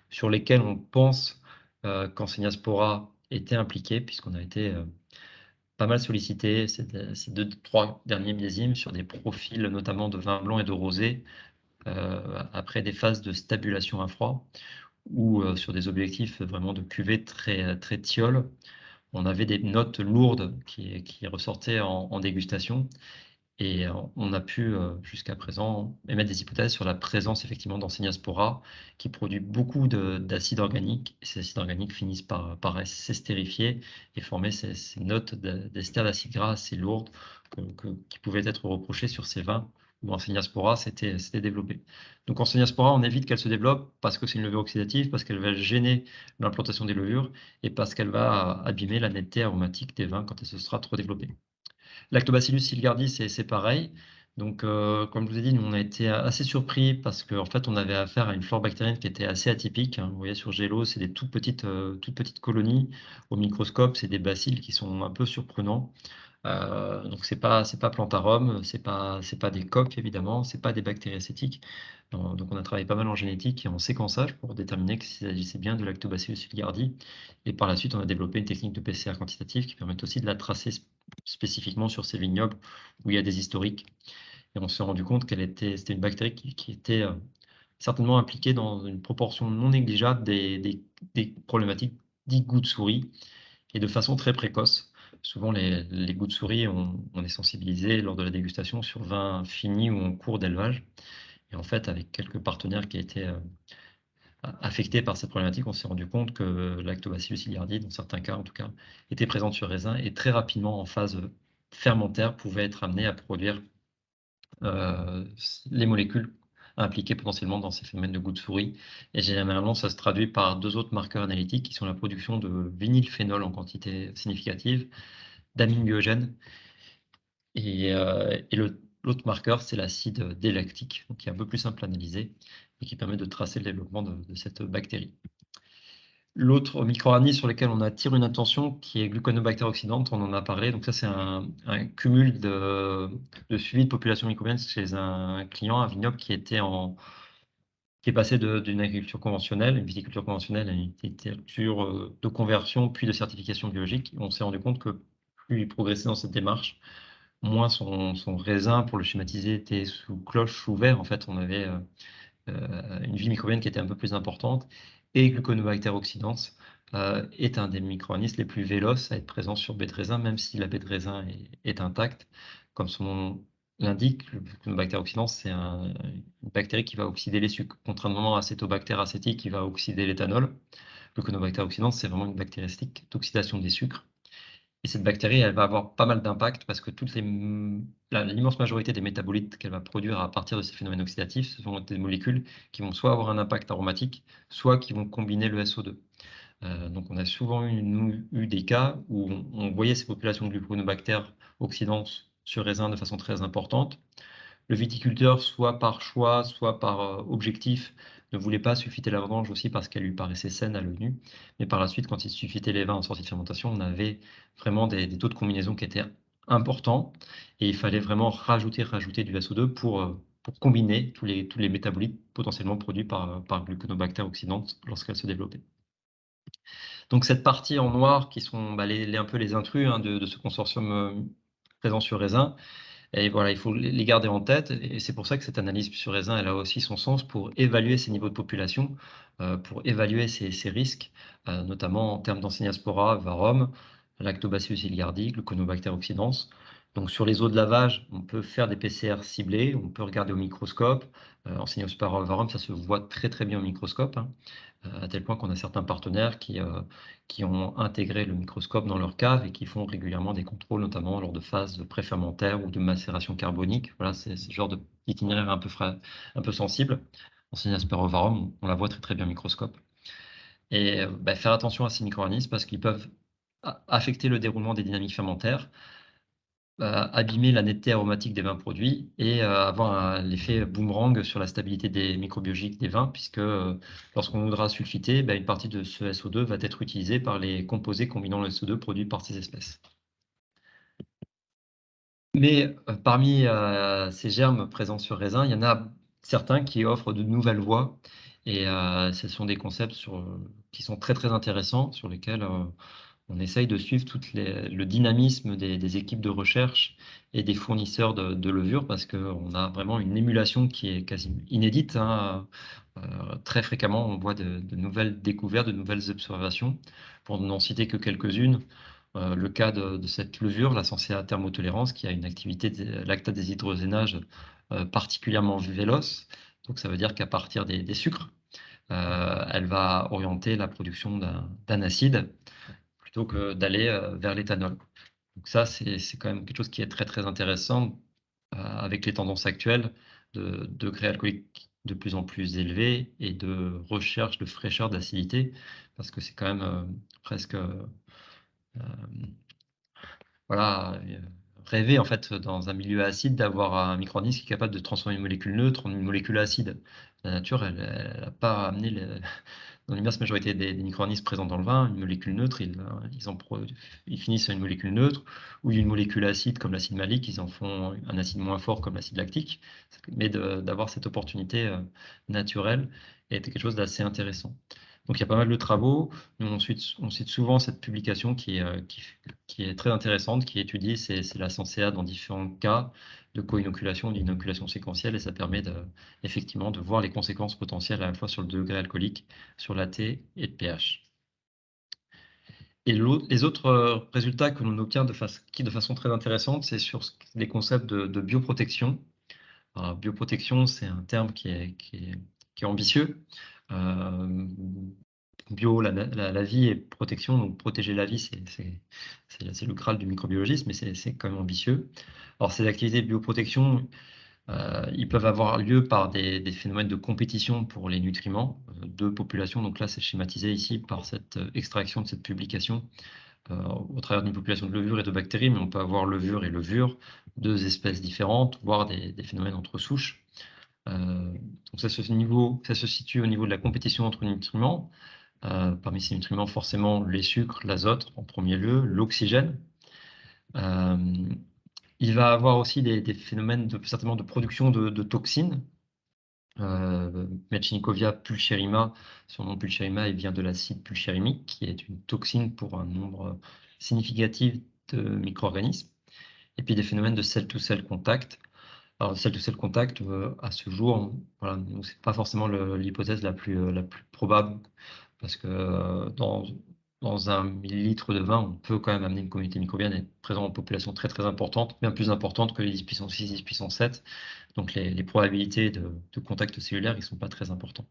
sur lesquels on pense qu'Enseniaspora était impliqué, puisqu'on a été pas mal sollicité ces 2-3 derniers millésimes sur des profils notamment de vin blanc et de rosé, après des phases de stabulation à froid ou sur des objectifs vraiment de cuvée très tilleul. on avait des notes lourdes qui ressortaient en dégustation. Et on a pu, jusqu'à présent, émettre des hypothèses sur la présence effectivement d'Enseniaspora, qui produit beaucoup d'acides organiques. Et ces acides organiques finissent par s'estérifier et former ces notes d'ester d'acide gras assez lourdes qui pouvaient être reprochées sur ces vins où Enseniaspora s'était développée. Donc Enseniaspora, on évite qu'elle se développe parce que c'est une levure oxydative, parce qu'elle va gêner l'implantation des levures et parce qu'elle va abîmer la netteté aromatique des vins quand elle se sera trop développée. Lactobacillus silgardis, c'est pareil. Donc, comme je vous ai dit, nous, on a été assez surpris parce qu'en fait, on avait affaire à une flore bactérienne qui était assez atypique, hein. Vous voyez sur Gélo, c'est des toutes petites colonies. Au microscope, c'est des bacilles qui sont un peu surprenants. Donc c'est pas Plantarum, c'est pas des coques évidemment, c'est pas des bactéries acétiques. Donc on a travaillé pas mal en génétique et en séquençage pour déterminer s'il s'agissait bien de Lactobacillus silgardi. Et par la suite, on a développé une technique de PCR quantitative qui permet aussi de la tracer spécifiquement sur ces vignobles où il y a des historiques. Et on s'est rendu compte c'était une bactérie qui était certainement impliquée dans une proportion non négligeable des problématiques dites goût de souris et de façon très précoce. Souvent, les goûts de souris, on est sensibilisé lors de la dégustation sur vins finis ou en cours d'élevage. Et en fait, avec quelques partenaires qui étaient affectés par cette problématique, on s'est rendu compte que Lactobacillus silgardi, dans certains cas en tout cas, était présente sur raisin et très rapidement en phase fermentaire pouvait être amené à produire les molécules impliquées potentiellement dans ces phénomènes de goût de souris. Et généralement, ça se traduit par deux autres marqueurs analytiques qui sont la production de vinylphénol en quantité significative, d'amines biogènes, et l'autre marqueur, c'est l'acide délactique, donc qui est un peu plus simple à analyser et qui permet de tracer le développement de cette bactérie. L'autre micro-organisme sur lequel on attire une attention, qui est Gluconobacter oxydante, on en a parlé. Donc ça, c'est un cumul de suivi de population microbienne chez un client, un vignoble qui est passé d'une agriculture conventionnelle, une viticulture conventionnelle, à une viticulture de conversion, puis de certification biologique. On s'est rendu compte que plus il progressait dans cette démarche, moins son raisin, pour le schématiser, était sous cloche, sous verre. En fait, on avait une vie microbienne qui était un peu plus importante. Et Gluconobacter oxydans est un des micro-organismes les plus véloces à être présent sur baie de raisin, même si la baie de raisin est intacte. Comme son nom l'indique, le Gluconobacter oxydans, c'est une bactérie qui va oxyder les sucres, contrairement à Acetobacter acétique qui va oxyder l'éthanol. Le Gluconobacter oxydans, c'est vraiment une bactérie acétique d'oxydation des sucres. Et cette bactérie, elle va avoir pas mal d'impact parce que l'immense majorité des métabolites qu'elle va produire à partir de ces phénomènes oxydatifs, ce sont des molécules qui vont soit avoir un impact aromatique, soit qui vont combiner le SO2. Donc on a souvent eu des cas où on voyait ces populations de gluconobactères oxydants sur raisin de façon très importante. Le viticulteur, soit par choix, soit par objectif, ne voulait pas sulfiter la vendange aussi parce qu'elle lui paraissait saine à l'œil nu. Mais par la suite, quand il sulfitait les vins en sortie de fermentation, on avait vraiment des taux de combinaison qui étaient importants et il fallait vraiment rajouter du SO2 pour combiner tous les métabolites potentiellement produits par Gluconobacter oxydante lorsqu'elle se développait. Donc cette partie en noir qui sont un peu les intrus hein, de ce consortium présent sur raisin, et voilà, il faut les garder en tête et c'est pour ça que cette analyse sur raisin, elle a aussi son sens pour évaluer ces niveaux de population, pour évaluer ces risques, notamment en termes d'Enseniaspora, Varroa, Lactobacillus silgardi, Gluconobacter oxydans. Donc sur les eaux de lavage, on peut faire des PCR ciblés, on peut regarder au microscope. Enseniaspora, Varroa, ça se voit très, très bien au microscope, hein, à tel point qu'on a certains partenaires qui ont intégré le microscope dans leur cave et qui font régulièrement des contrôles, notamment lors de phases préfermentaires ou de macération carbonique. Voilà, c'est ce genre d'itinéraire un peu sensible. Enseigne Asperovarum, on la voit très très bien au microscope. Et faire attention à ces micro-organismes parce qu'ils peuvent affecter le déroulement des dynamiques fermentaires, abîmer la netteté aromatique des vins produits et avoir l'effet boomerang sur la stabilité des microbiologiques des vins, puisque lorsqu'on voudra sulfiter, une partie de ce SO2 va être utilisée par les composés combinant le SO2 produit par ces espèces. Mais parmi ces germes présents sur raisin, il y en a certains qui offrent de nouvelles voies et ce sont des concepts qui sont très, très intéressants, sur lesquels on essaye de suivre le dynamisme des équipes de recherche et des fournisseurs de levures parce qu'on a vraiment une émulation qui est quasi inédite, hein. Très fréquemment, on voit de nouvelles découvertes, de nouvelles observations. Pour n'en citer que quelques-unes, le cas de cette levure, la Sensea thermotolérance, qui a une activité de lactate déshydrogénase particulièrement véloce. Donc ça veut dire qu'à partir des sucres, elle va orienter la production d'un acide plutôt que d'aller vers l'éthanol. Donc ça, c'est quand même quelque chose qui est très, très intéressant, avec les tendances actuelles de degrés alcooliques de plus en plus élevés et de recherche de fraîcheur, d'acidité, parce que c'est quand même, presque, voilà, rêver en fait dans un milieu acide d'avoir un micro-organisme qui est capable de transformer une molécule neutre en une molécule acide. La nature, elle a pas amené dans l'immense majorité des micro-organismes présents dans le vin, une molécule neutre, ils finissent sur une molécule neutre ou une molécule acide comme l'acide malique, ils en font un acide moins fort comme l'acide lactique. Mais d'avoir cette opportunité naturelle est quelque chose d'assez intéressant. Donc il y a pas mal de travaux. Nous, on cite souvent cette publication qui est très intéressante, qui étudie c'est la Sensea dans différents cas de co-inoculation, d'inoculation séquentielle, et ça permet effectivement de voir les conséquences potentielles à la fois sur le degré alcoolique, sur l'AT et le pH. Et les autres résultats que l'on obtient de façon très intéressante, c'est sur les concepts de bioprotection. Alors, bioprotection, c'est un terme qui est ambitieux. Bio, la vie et protection, donc protéger la vie, c'est le Graal du microbiologiste, mais c'est quand même ambitieux. Alors, ces activités de bioprotection, ils peuvent avoir lieu par des phénomènes de compétition pour les nutriments de populations. Donc là, c'est schématisé ici par cette extraction de cette publication au travers d'une population de levures et de bactéries, mais on peut avoir levure et levure, deux espèces différentes, voire des phénomènes entre souches. Donc ça se situe au niveau de la compétition entre nutriments. Parmi ces nutriments, forcément, les sucres, l'azote en premier lieu, l'oxygène. Il va avoir aussi des phénomènes certainement de production de toxines. Metschnikovia pulcherrima, son nom pulcherrima, il vient de l'acide pulchérimique, qui est une toxine pour un nombre significatif de micro-organismes. Et puis des phénomènes de cell-to-cell contact. Alors, le cell-to-cell contact, à ce jour, voilà, c'est pas forcément l'hypothèse la plus probable, parce que dans 1 millilitre de vin, on peut quand même amener une communauté microbienne et être présent en population très très importante, bien plus importante que les 10 puissance 6, 10 puissance 7. Donc les probabilités de contact cellulaire, ils sont pas très importants.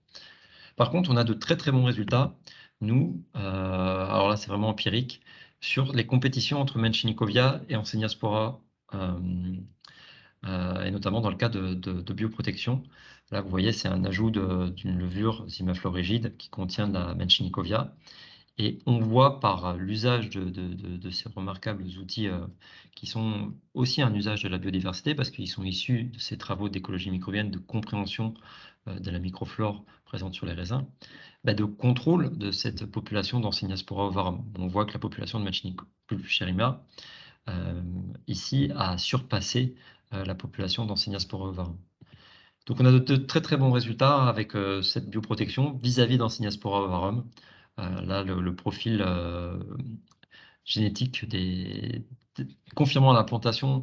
Par contre, on a de très très bons résultats, nous, alors là c'est vraiment empirique, sur les compétitions entre Menchenikovia et Enseniaspora, et notamment dans le cas de bioprotection. Là, vous voyez, c'est un ajout d'une levure zimaflorigide qui contient de la Menchenikovia. Et on voit par l'usage de ces remarquables outils qui sont aussi un usage de la biodiversité parce qu'ils sont issus de ces travaux d'écologie microbienne, de compréhension de la microflore présente sur les raisins, de contrôle de cette population d'Enseniaspora ovarum. On voit que la population de Machinicolia ici a surpassé la population d'Enseniaspora ovarum. Donc on a de très très bons résultats avec cette bioprotection vis-à-vis d'Enseniaspora ovarum. Là, le profil génétique confirmant l'implantation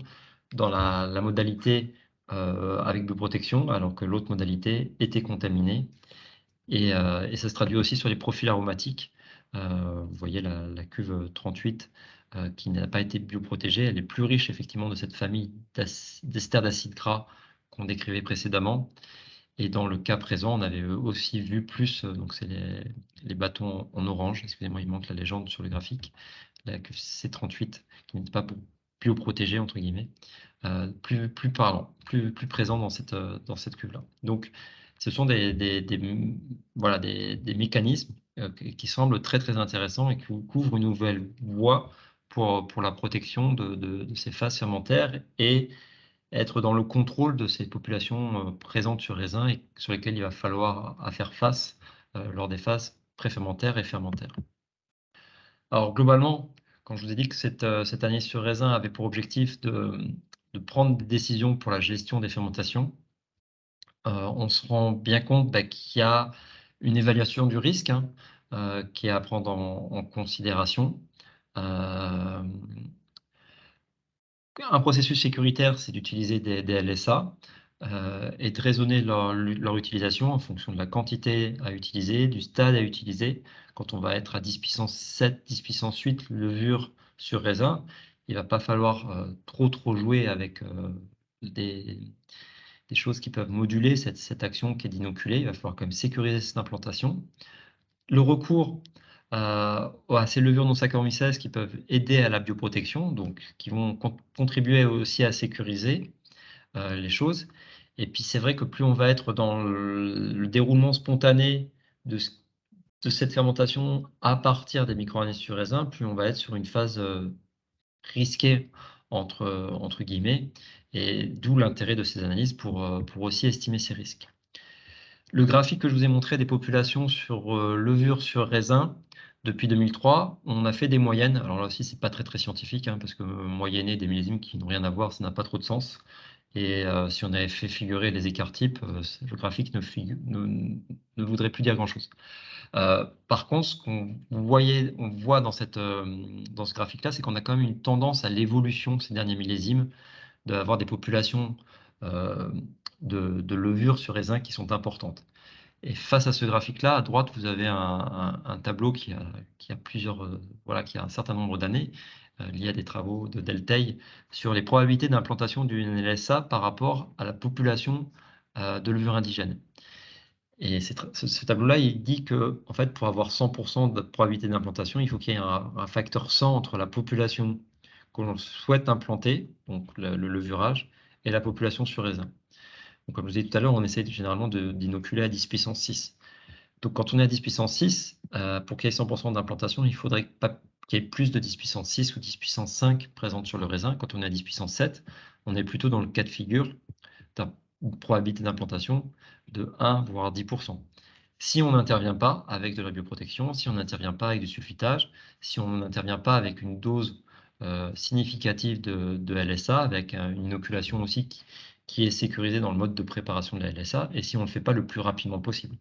dans la modalité avec bioprotection, alors que l'autre modalité était contaminée. Et ça se traduit aussi sur les profils aromatiques. Vous voyez la cuve 38 qui n'a pas été bioprotégée. Elle est plus riche effectivement de cette famille d'esters d'acides gras qu'on décrivait précédemment. Et dans le cas présent, on avait aussi vu plus, donc c'est les bâtons en orange, excusez-moi, il manque la légende sur le graphique, la cuve C38 qui n'est pas bioprotégée, entre guillemets, plus parlant, plus présent dans cette cuve-là. Donc, ce sont voilà, des mécanismes qui semblent très, très intéressants et qui couvrent une nouvelle voie pour la protection de ces phases fermentaires et être dans le contrôle de ces populations présentes sur raisin et sur lesquelles il va falloir faire face lors des phases préfermentaires et fermentaires. Alors globalement, quand je vous ai dit que cette analyse sur raisin avait pour objectif de prendre des décisions pour la gestion des fermentations, on se rend bien compte qu'il y a une évaluation du risque qui est à prendre en considération. Un processus sécuritaire, c'est d'utiliser des LSA et de raisonner leur utilisation en fonction de la quantité à utiliser, du stade à utiliser. Quand on va être à 10 puissance 7, 10 puissance 8 levure sur raisin, il va pas falloir trop jouer avec des, des choses qui peuvent moduler cette action qui est d'inoculer. Il va falloir quand même sécuriser cette implantation. Le recours à ces levures non Saccharomyces qui peuvent aider à la bioprotection, donc qui vont contribuer aussi à sécuriser les choses. Et puis c'est vrai que plus on va être dans le déroulement spontané de cette fermentation à partir des micro-organismes sur raisin, plus on va être sur une phase risquée entre guillemets, et d'où l'intérêt de ces analyses pour aussi estimer ces risques. Le graphique que je vous ai montré des populations sur levure sur raisin, depuis 2003, on a fait des moyennes. Alors là aussi, c'est pas très scientifique, hein, parce que moyenner des millésimes qui n'ont rien à voir, ça n'a pas trop de sens. Et si on avait fait figurer les écarts types, le graphique ne voudrait plus dire grand-chose. Par contre, ce qu'on voit dans ce graphique-là, c'est qu'on a quand même une tendance à l'évolution ces derniers millésimes, d'avoir des populations euh, de levure sur raisin qui sont importantes. Et face à ce graphique-là, à droite, vous avez un tableau qui a plusieurs, voilà, qui a un certain nombre d'années, lié à des travaux de Delteil, sur les probabilités d'implantation du NLSA par rapport à la population de levure indigène. Et ce tableau-là, il dit que, en fait, pour avoir 100% de probabilité d'implantation, il faut qu'il y ait un facteur 100 entre la population que l'on souhaite implanter, donc le levurage, et la population sur raisin. Donc, comme je vous ai dit tout à l'heure, on essaie généralement d'inoculer à 10 puissance 6. Donc, quand on est à 10 puissance 6, pour qu'il y ait 100% d'implantation, il faudrait qu'il y ait plus de 10 puissance 6 ou 10 puissance 5 présentes sur le raisin. Quand on est à 10 puissance 7, on est plutôt dans le cas de figure d'une probabilité d'implantation de 1 voire 10%. Si on n'intervient pas avec de la bioprotection, si on n'intervient pas avec du sulfitage, si on n'intervient pas avec une dose significative de LSA, avec une inoculation aussi qui est sécurisée dans le mode de préparation de la LSA, et si on ne le fait pas le plus rapidement possible.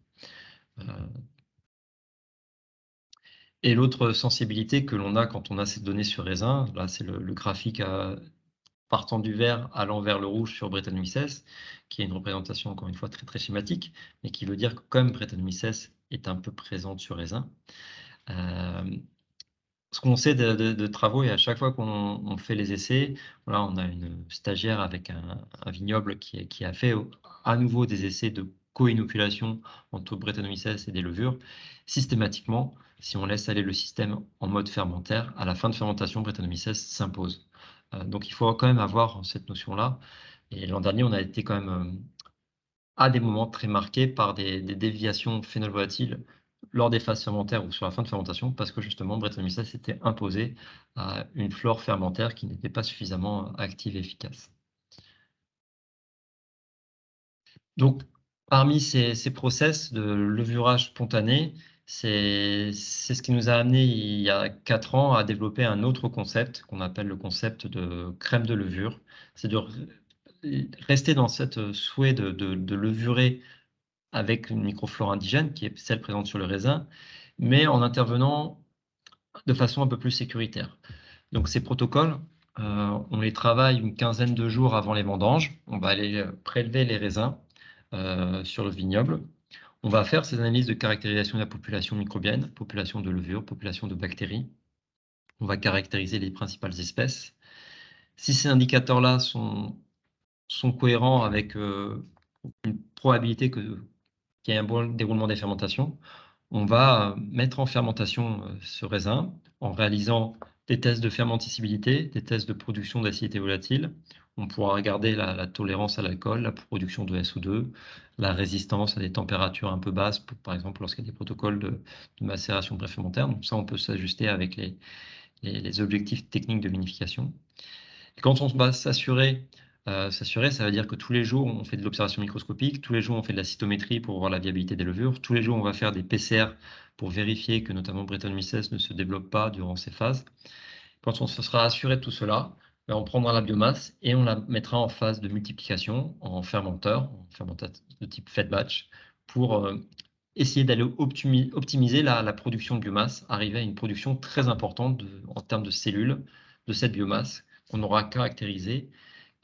Et l'autre sensibilité que l'on a quand on a ces données sur raisin, là c'est le graphique partant du vert allant vers le rouge sur Brettanomyces, qui est une représentation encore une fois très schématique, mais qui veut dire que comme Brettanomyces est un peu présente sur raisin, ce qu'on sait de travaux, et à chaque fois qu'on fait les essais, voilà, on a une stagiaire avec un vignoble qui a fait à nouveau des essais de co-inoculation entre Brettanomyces et des levures. Systématiquement, si on laisse aller le système en mode fermentaire, à la fin de fermentation, Brettanomyces s'impose. Donc il faut quand même avoir cette notion-là. Et l'an dernier, on a été quand même à des moments très marqués par des déviations phénolvolatiles lors des phases fermentaires ou sur la fin de fermentation, parce que justement Brettanomyces s'était imposé à une flore fermentaire qui n'était pas suffisamment active et efficace. Donc, parmi ces process de levurage spontané, c'est ce qui nous a amené il y a 4 ans à développer un autre concept qu'on appelle le concept de crème de levure. C'est de rester dans cette souhait de levurer avec une microflore indigène qui est celle présente sur le raisin, mais en intervenant de façon un peu plus sécuritaire. Donc ces protocoles, on les travaille une quinzaine de jours avant les vendanges. On va aller prélever les raisins sur le vignoble. On va faire ces analyses de caractérisation de la population microbienne, population de levure, population de bactéries. On va caractériser les principales espèces. Si ces indicateurs-là sont cohérents avec une probabilité qu'il y ait un bon déroulement des fermentations, on va mettre en fermentation ce raisin en réalisant des tests de fermenticibilité, des tests de production d'acidité volatile. On pourra regarder la tolérance à l'alcool, la production de SO2, la résistance à des températures un peu basses, par exemple lorsqu'il y a des protocoles de macération préfermentaire. Donc ça, on peut s'ajuster avec les objectifs techniques de vinification. Et quand on va s'assurer, ça veut dire que tous les jours, on fait de l'observation microscopique, tous les jours, on fait de la cytométrie pour voir la viabilité des levures, tous les jours, on va faire des PCR pour vérifier que notamment Brettanomyces ne se développe pas durant ces phases. Quand on se sera assuré de tout cela, ben, on prendra la biomasse et on la mettra en phase de multiplication en fermenteur de type fed batch, pour essayer d'aller optimiser la production de biomasse, arriver à une production très importante en termes de cellules de cette biomasse qu'on aura caractérisée,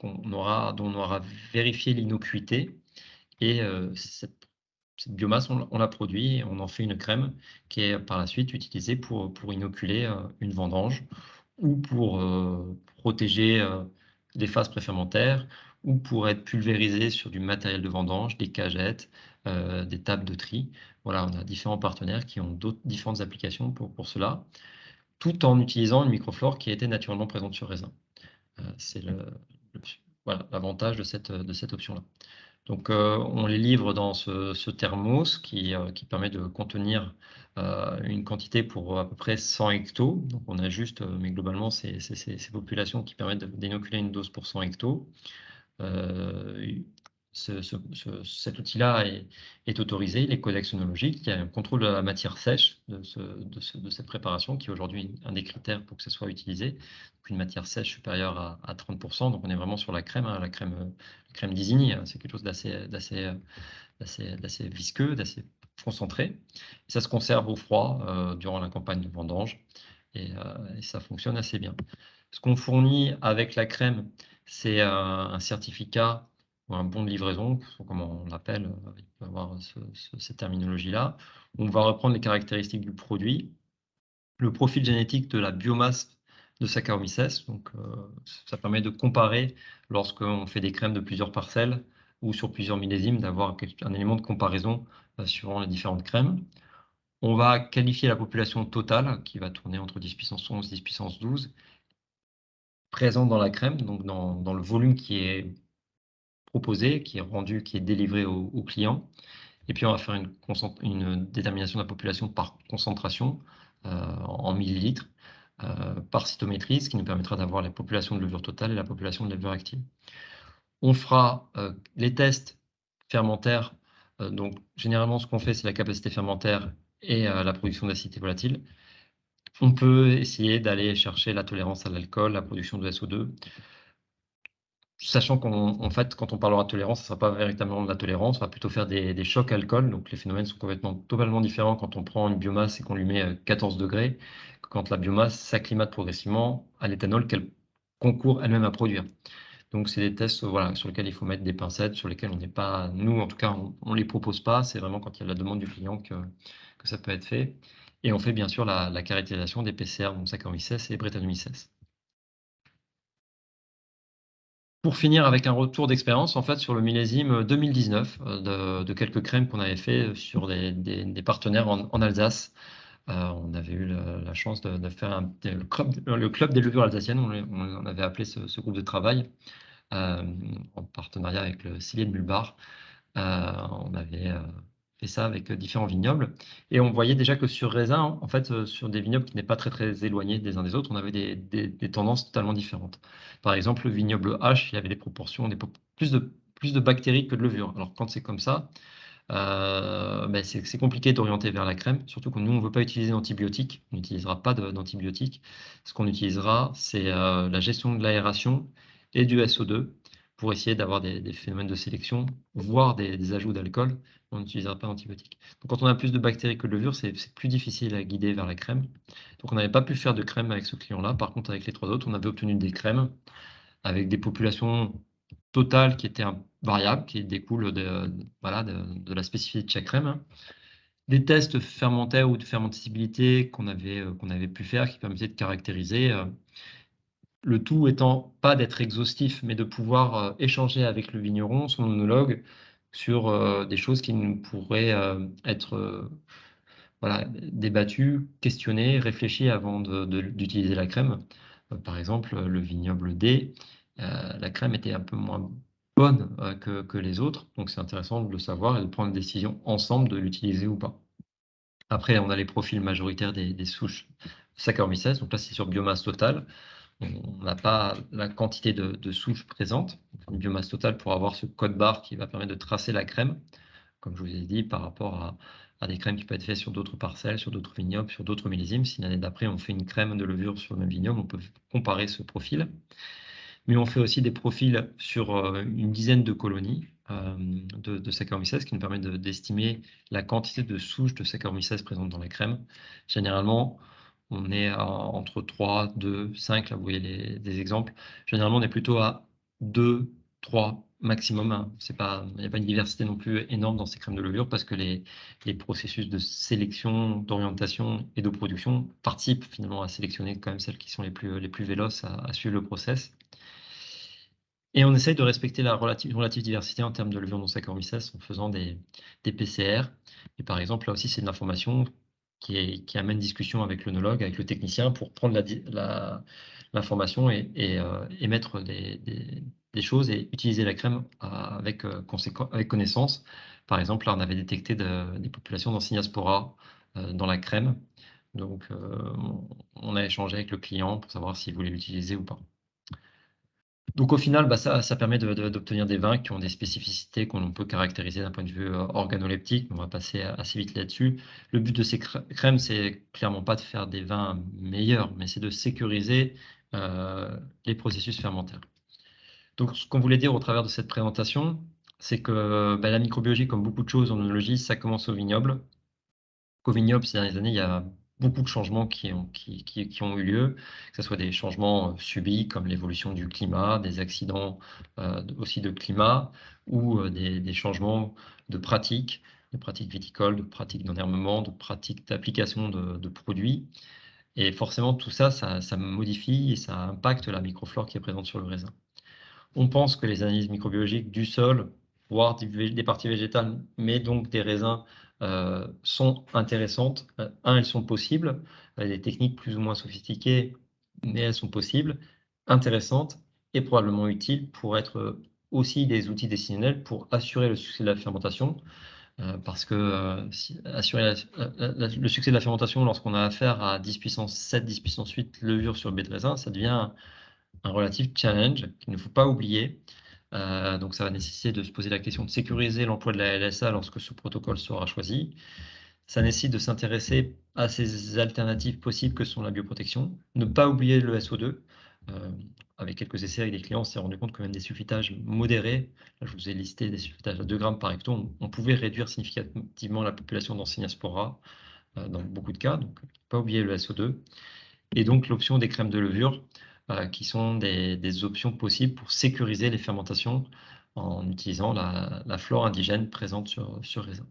dont on aura vérifié l'innocuité. Et cette biomasse, on la produit et on en fait une crème qui est par la suite utilisée pour inoculer une vendange ou pour protéger des phases préfermentaires, ou pour être pulvérisé sur du matériel de vendange, des cagettes, des tables de tri. Voilà, on a différents partenaires qui ont différentes applications pour cela, tout en utilisant une microflore qui était naturellement présente sur raisin. C'est voilà, l'avantage de cette option-là. Donc, on les livre dans ce thermos qui permet de contenir une quantité pour à peu près 100 hectos. Donc, on a juste, mais globalement, c'est ces populations qui permettent d'inoculer une dose pour 100 hectos. Cet outil-là est autorisé, il est codex œnologique, il y a un contrôle de la matière sèche de cette préparation, qui est aujourd'hui un des critères pour que ça soit utilisé. Donc une matière sèche supérieure à 30%, donc on est vraiment sur la crème, hein, la crème d'Isigny, hein, c'est quelque chose d'assez visqueux, d'assez concentré. Et ça se conserve au froid durant la campagne de vendange, et ça fonctionne assez bien. Ce qu'on fournit avec la crème, c'est un certificat ou un bon de livraison, comme on l'appelle, il peut avoir cette terminologie-là. On va reprendre les caractéristiques du produit, le profil génétique de la biomasse de Saccharomyces. Donc, ça permet de comparer lorsqu'on fait des crèmes de plusieurs parcelles ou sur plusieurs millésimes, d'avoir un élément de comparaison suivant les différentes crèmes. On va qualifier la population totale, qui va tourner entre 10 puissance 11 et 10 puissance 12, présente dans la crème, donc dans le volume qui est proposé, qui est rendu, qui est délivré au client. Et puis, on va faire une détermination de la population par concentration en millilitres, par cytométrie, ce qui nous permettra d'avoir la population de levure totale et la population de levure active. On fera les tests fermentaires. Donc, généralement, ce qu'on fait, c'est la capacité fermentaire et la production d'acidité volatile. On peut essayer d'aller chercher la tolérance à l'alcool, la production de SO2. Sachant qu'en fait, quand on parlera de tolérance, ce ne sera pas véritablement de la tolérance, on va plutôt faire des chocs alcool. Donc les phénomènes sont totalement différents quand on prend une biomasse et qu'on lui met 14 degrés, quand la biomasse s'acclimate progressivement à l'éthanol qu'elle concourt elle-même à produire. Donc c'est des tests voilà, sur lesquels il faut mettre des pincettes, sur lesquels on n'est pas, nous en tout cas, on ne les propose pas. C'est vraiment quand il y a la demande du client que ça peut être fait. Et on fait bien sûr la caractérisation des PCR, donc Saccharomyces et Brettanomyces. Pour finir avec un retour d'expérience, en fait, sur le millésime 2019, de quelques crèmes qu'on avait fait sur des partenaires en Alsace. On avait eu la chance de faire le club des levures alsaciennes, on avait appelé ce groupe de travail, en partenariat avec le Cillier de Mulbar. On avait fait ça avec différents vignobles, et on voyait déjà que sur raisin, en fait, sur des vignobles qui n'étaient pas très éloignés des uns des autres, on avait des tendances totalement différentes. Par exemple, le vignoble H, il y avait des proportions, plus de bactéries que de levure. Alors quand c'est comme ça, ben, c'est compliqué d'orienter vers la crème, surtout que nous, on ne veut pas utiliser d'antibiotiques, on n'utilisera pas d'antibiotiques. Ce qu'on utilisera, c'est la gestion de l'aération et du SO2 pour essayer d'avoir des phénomènes de sélection, voire des ajouts d'alcool. On n'utilisera pas d'antibiotiques. Donc quand on a plus de bactéries que de levure, c'est plus difficile à guider vers la crème. Donc on n'avait pas pu faire de crème avec ce client-là. Par contre, avec les 3 autres, on avait obtenu des crèmes avec des populations totales qui étaient variables, qui découlent voilà, de la spécificité de chaque crème. Des tests fermentaires ou de fermentabilité qu'on avait pu faire, qui permettaient de caractériser, le tout étant pas d'être exhaustif, mais de pouvoir échanger avec le vigneron, son œnologue, sur des choses qui nous pourraient être voilà, débattues, questionnées, réfléchies avant d'utiliser la crème. Par exemple, le vignoble D, la crème était un peu moins bonne que les autres, donc c'est intéressant de le savoir et de prendre une décision ensemble de l'utiliser ou pas. Après, on a les profils majoritaires des souches Saccharomyces, donc là c'est sur biomasse totale. On n'a pas la quantité de souches présentes, une biomasse totale pour avoir ce code barre qui va permettre de tracer la crème, comme je vous ai dit, par rapport à des crèmes qui peuvent être faites sur d'autres parcelles, sur d'autres vignobles, sur d'autres millésimes. Si l'année d'après, on fait une crème de levure sur le même vignoble, on peut comparer ce profil. Mais on fait aussi des profils sur une dizaine de colonies de Saccharomyces, qui nous permet d'estimer la quantité de souches de Saccharomyces présentes dans la crème. Généralement, on est entre 3, 2, 5, là vous voyez des exemples. Généralement, on est plutôt à 2, 3 maximum, hein. Il n'y a pas une diversité non plus énorme dans ces crèmes de levure parce que les processus de sélection, d'orientation et de production participent finalement à sélectionner quand même celles qui sont les plus véloces à suivre le process. Et on essaye de respecter la relative diversité en termes de levure non Saccharomyces en faisant des PCR. Et par exemple, là aussi, c'est de l'information qui amène discussion avec l'œnologue, avec le technicien pour prendre l'information et émettre des choses et utiliser la crème avec connaissance. Par exemple, là, on avait détecté des populations d'Ancinia-spora dans la crème. Donc, on a échangé avec le client pour savoir s'il voulait l'utiliser ou pas. Donc au final, bah, ça permet d'obtenir des vins qui ont des spécificités qu'on peut caractériser d'un point de vue, organoleptique. On va passer assez vite là-dessus. Le but de ces crèmes, c'est clairement pas de faire des vins meilleurs, mais c'est de sécuriser, les processus fermentaires. Donc ce qu'on voulait dire au travers de cette présentation, c'est que, bah, la microbiologie, comme beaucoup de choses en œnologie, ça commence au vignoble. Qu'au vignoble, ces dernières années, il y a beaucoup de changements qui ont eu lieu, que ce soit des changements, subis comme l'évolution du climat, des accidents, aussi de climat ou, des changements de pratiques viticoles, de pratiques d'enherbement, de pratiques d'application de produits et forcément tout ça, ça modifie et ça impacte la microflore qui est présente sur le raisin. On pense que les analyses microbiologiques du sol, voire des parties végétales, mais donc des raisins, sont intéressantes. Elles sont possibles, des techniques plus ou moins sophistiquées, mais elles sont possibles, intéressantes et probablement utiles pour être, aussi des outils décisionnels pour assurer le succès de la fermentation. Parce que, si assurer le succès de la fermentation lorsqu'on a affaire à 10 puissance 7, 10 puissance 8 levure sur le baie de raisin, ça devient un relatif challenge qu'il ne faut pas oublier. Donc ça va nécessiter de se poser la question de sécuriser l'emploi de la LSA lorsque ce protocole sera choisi. Ça nécessite de s'intéresser à ces alternatives possibles que sont la bioprotection. Ne pas oublier le SO2. Heu, avec quelques essais avec des clients, on s'est rendu compte que même des sulfitages modérés, là je vous ai listé des sulfitages à 2 grammes par hecto, on pouvait réduire significativement la population d'Ancinia-spora, dans beaucoup de cas, donc pas oublier le SO2 et donc l'option des crèmes de levure, qui sont des options possibles pour sécuriser les fermentations en utilisant la flore indigène présente sur raisin.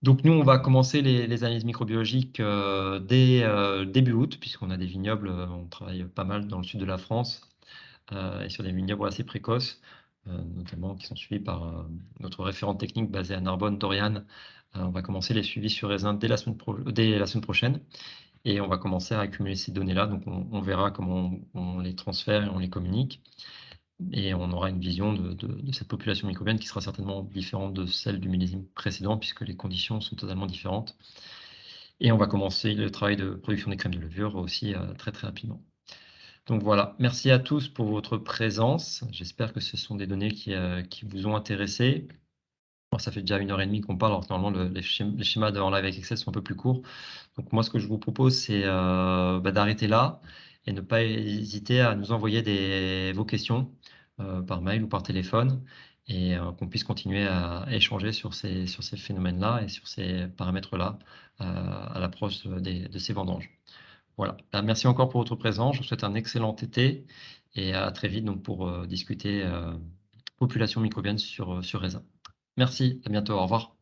Donc nous, on va commencer les analyses microbiologiques, dès, début août, puisqu'on a des vignobles, on travaille pas mal dans le sud de la France, et sur des vignobles assez précoces, notamment qui sont suivis par, notre référente technique basée à Narbonne, Doriane. On va commencer les suivis sur raisin dès la semaine prochaine. Et on va commencer à accumuler ces données-là, donc on verra comment on les transfère et on les communique et on aura une vision de cette population microbienne qui sera certainement différente de celle du millésime précédent puisque les conditions sont totalement différentes et on va commencer le travail de production des crèmes de levure aussi, très, très rapidement. Donc voilà, merci à tous pour votre présence. J'espère que ce sont des données qui vous ont intéressé. Bon, ça fait déjà 1 heure et demie qu'on parle, alors que normalement les schémas de en live avec Excel sont un peu plus courts. Donc moi, ce que je vous propose, c'est, bah, d'arrêter là et ne pas hésiter à nous envoyer vos questions, par mail ou par téléphone et qu'on puisse continuer à échanger sur ces phénomènes-là et sur ces paramètres-là, à l'approche, de ces vendanges. Voilà. Bah, merci encore pour votre présence. Je vous souhaite un excellent été et à très vite donc pour, discuter, population microbienne sur raisin. Merci, à bientôt, au revoir.